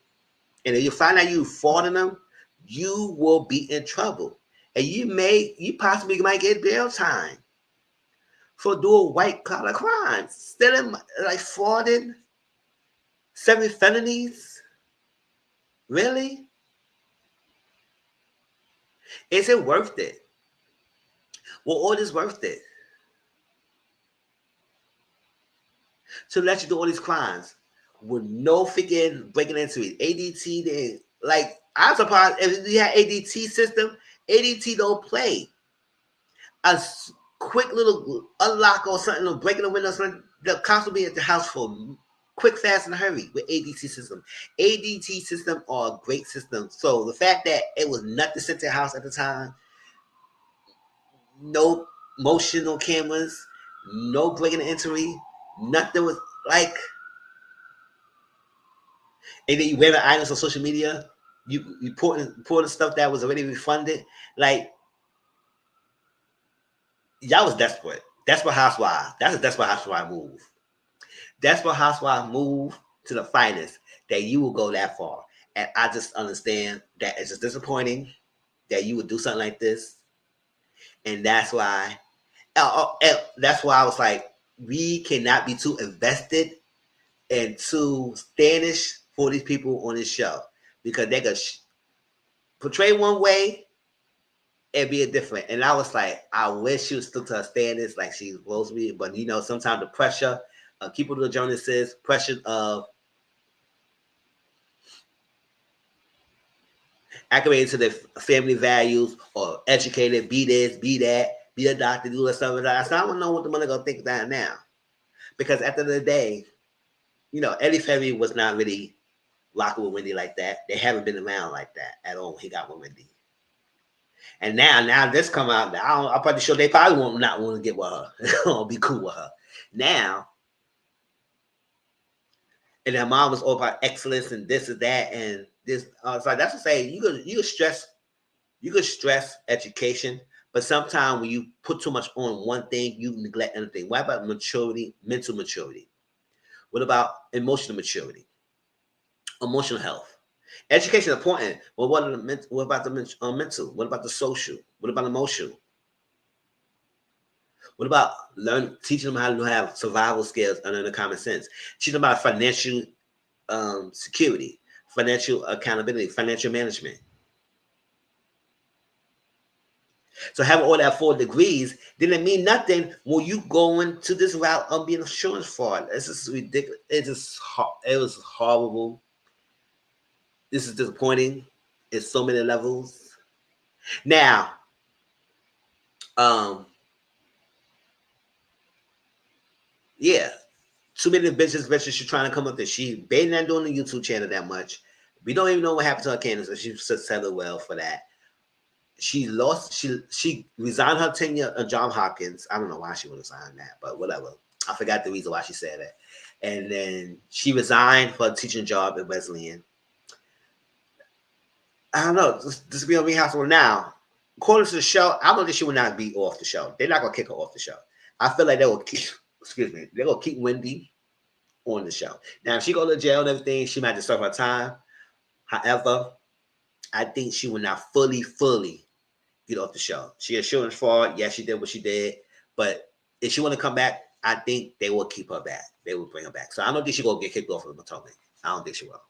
And if you find out you frauding them, you will be in trouble. And you possibly might get bail time for doing white collar crimes, stealing, like frauding, 7 felonies. Really? Is it worth it? Well, all this worth it to let you do all these crimes with no freaking breaking into it. ADT, they, like, I'm surprised if you had ADT system. ADT don't play. A quick little unlock or something, or breaking the window, or something, the cops will be at the house for quick, fast, and hurry with ADT system. ADT system are a great system. So the fact that it was nothing sent to the house at the time, no motion on cameras, no breaking and entry, nothing was like. And then you wear the items on social media, you pour the stuff that was already refunded. Like, y'all was desperate. Desperate housewives. That's a desperate housewife move. Desperate housewife move to the finest that you will go that far. And I just understand that it's just disappointing that you would do something like this. And that's why I was like, we cannot be too invested and too standish for these people on this show, because they could portray one way and be a different. And I was like, I wish she would stick to her standards like she's supposed to be. But you know, sometimes the pressure of people to journalists, pressure of acclimated to their family values or educated, be this, be that, be a doctor, do this, stuff like that. So I don't know what the money gonna think that now. Because at the end of the day, you know, Eddie Ferry was not really rocking with Wendy like that. They haven't been around like that at all. He got with Wendy. And now this come out. I'm pretty sure they probably won't not want to get with her or be cool with her. Now, and her mom was all about excellence and this and that and this. So that's to say you could stress education, but sometimes when you put too much on one thing, you neglect another thing. What about maturity, mental maturity? What about emotional maturity? Emotional health. Education is important. Well, what about the mental? What about the social? What about emotional? What about teaching them how to have survival skills and the common sense? Teaching them about financial security, financial accountability, financial management. So having all that 4 degrees didn't mean nothing when you going to this route of being insurance fraud. This is ridiculous. It was horrible. This is disappointing. It's so many levels. Now, yeah, too many bitches she's trying to come up there. She baiting not doing the YouTube channel that much. We don't even know what happened to her cancer. She settled well for that. she lost. She resigned her tenure at John Hopkins. I don't know why she would resign that, but whatever. I forgot the reason why she said that. And then she resigned for a teaching job at Wesleyan. I don't know. This will be on Real Housewives now. According to the show, I don't think she will not be off the show. They're not gonna kick her off the show. I feel like they will keep. Excuse me. They're gonna keep Wendy on the show. Now, if she go to jail and everything, she might just serve her time. However, I think she will not fully get off the show. She has children's fault. Yes, she did what she did. But if she want to come back, I think they will keep her back. They will bring her back. So I don't think she's going to get kicked off of the Potomac. I don't think she will.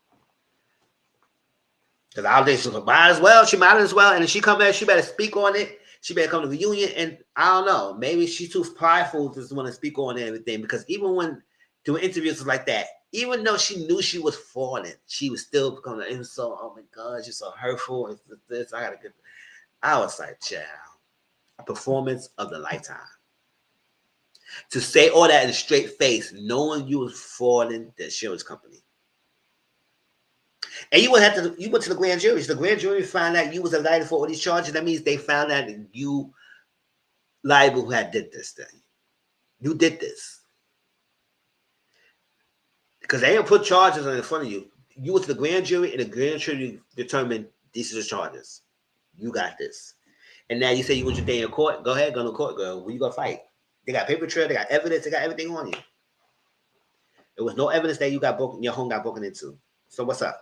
Because I don't think she might as well. She might as well. And if she come back, she better speak on it. She better come to the reunion. And I don't know. Maybe she's too prideful to just want to speak on everything. Because even when doing interviews like that, even though she knew she was falling, she was still becoming, it was so, oh my God, she's so hurtful. It's this. I was like, child, a performance of the lifetime. To say all that in a straight face, knowing you was falling the insurance company. And you went to the grand jury. So the grand jury found out you was indicted for all these charges. That means they found out that you liable who had did this thing. You did this. Because they didn't put charges in front of you. You went to the grand jury, and the grand jury determined these are the charges. You got this. And now you say you want your day in court. Go ahead, go to court, girl. Where you gonna fight? They got paper trail, they got evidence, they got everything on you. There was no evidence that your home got broken into. So what's up?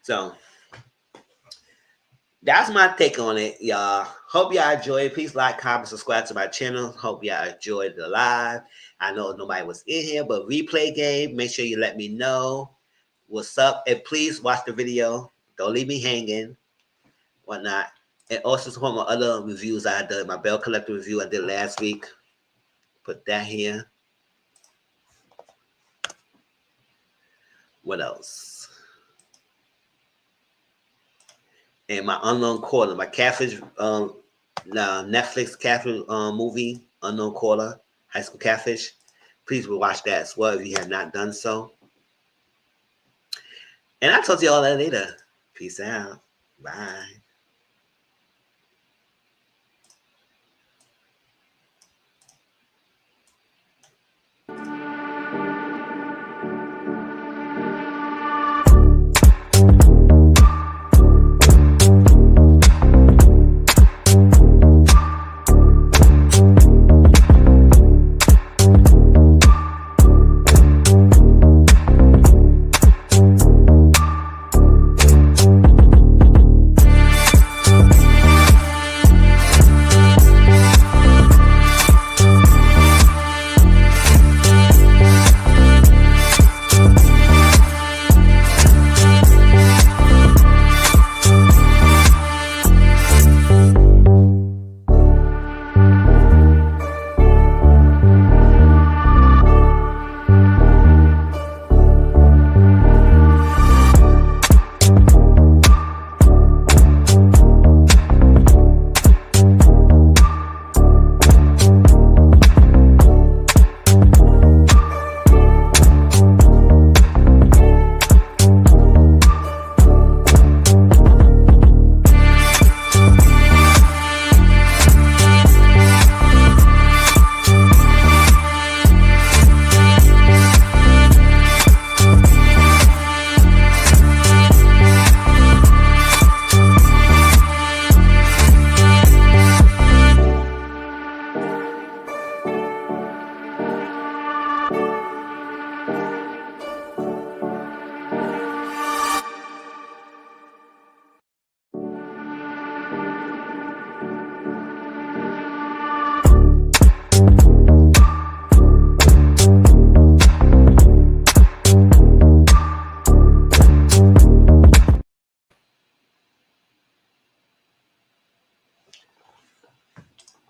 So that's my take on it, y'all. Hope y'all enjoy it. Please like, comment, subscribe to my channel. Hope y'all enjoyed the live. I know nobody was in here, but replay game. Make sure you let me know what's up. And please watch the video. Don't leave me hanging. Whatnot. And also support my other reviews I did. My Belle Collector review I did last week. Put that here. What else? And my Unknown Caller, my Catfish, Netflix Catfish movie, Unknown Caller, High School Catfish. Please watch that as well if you have not done so. And I'll talk to you all later. Peace out. Bye.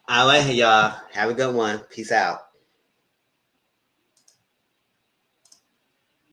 All right, y'all. Have a good one. Peace out.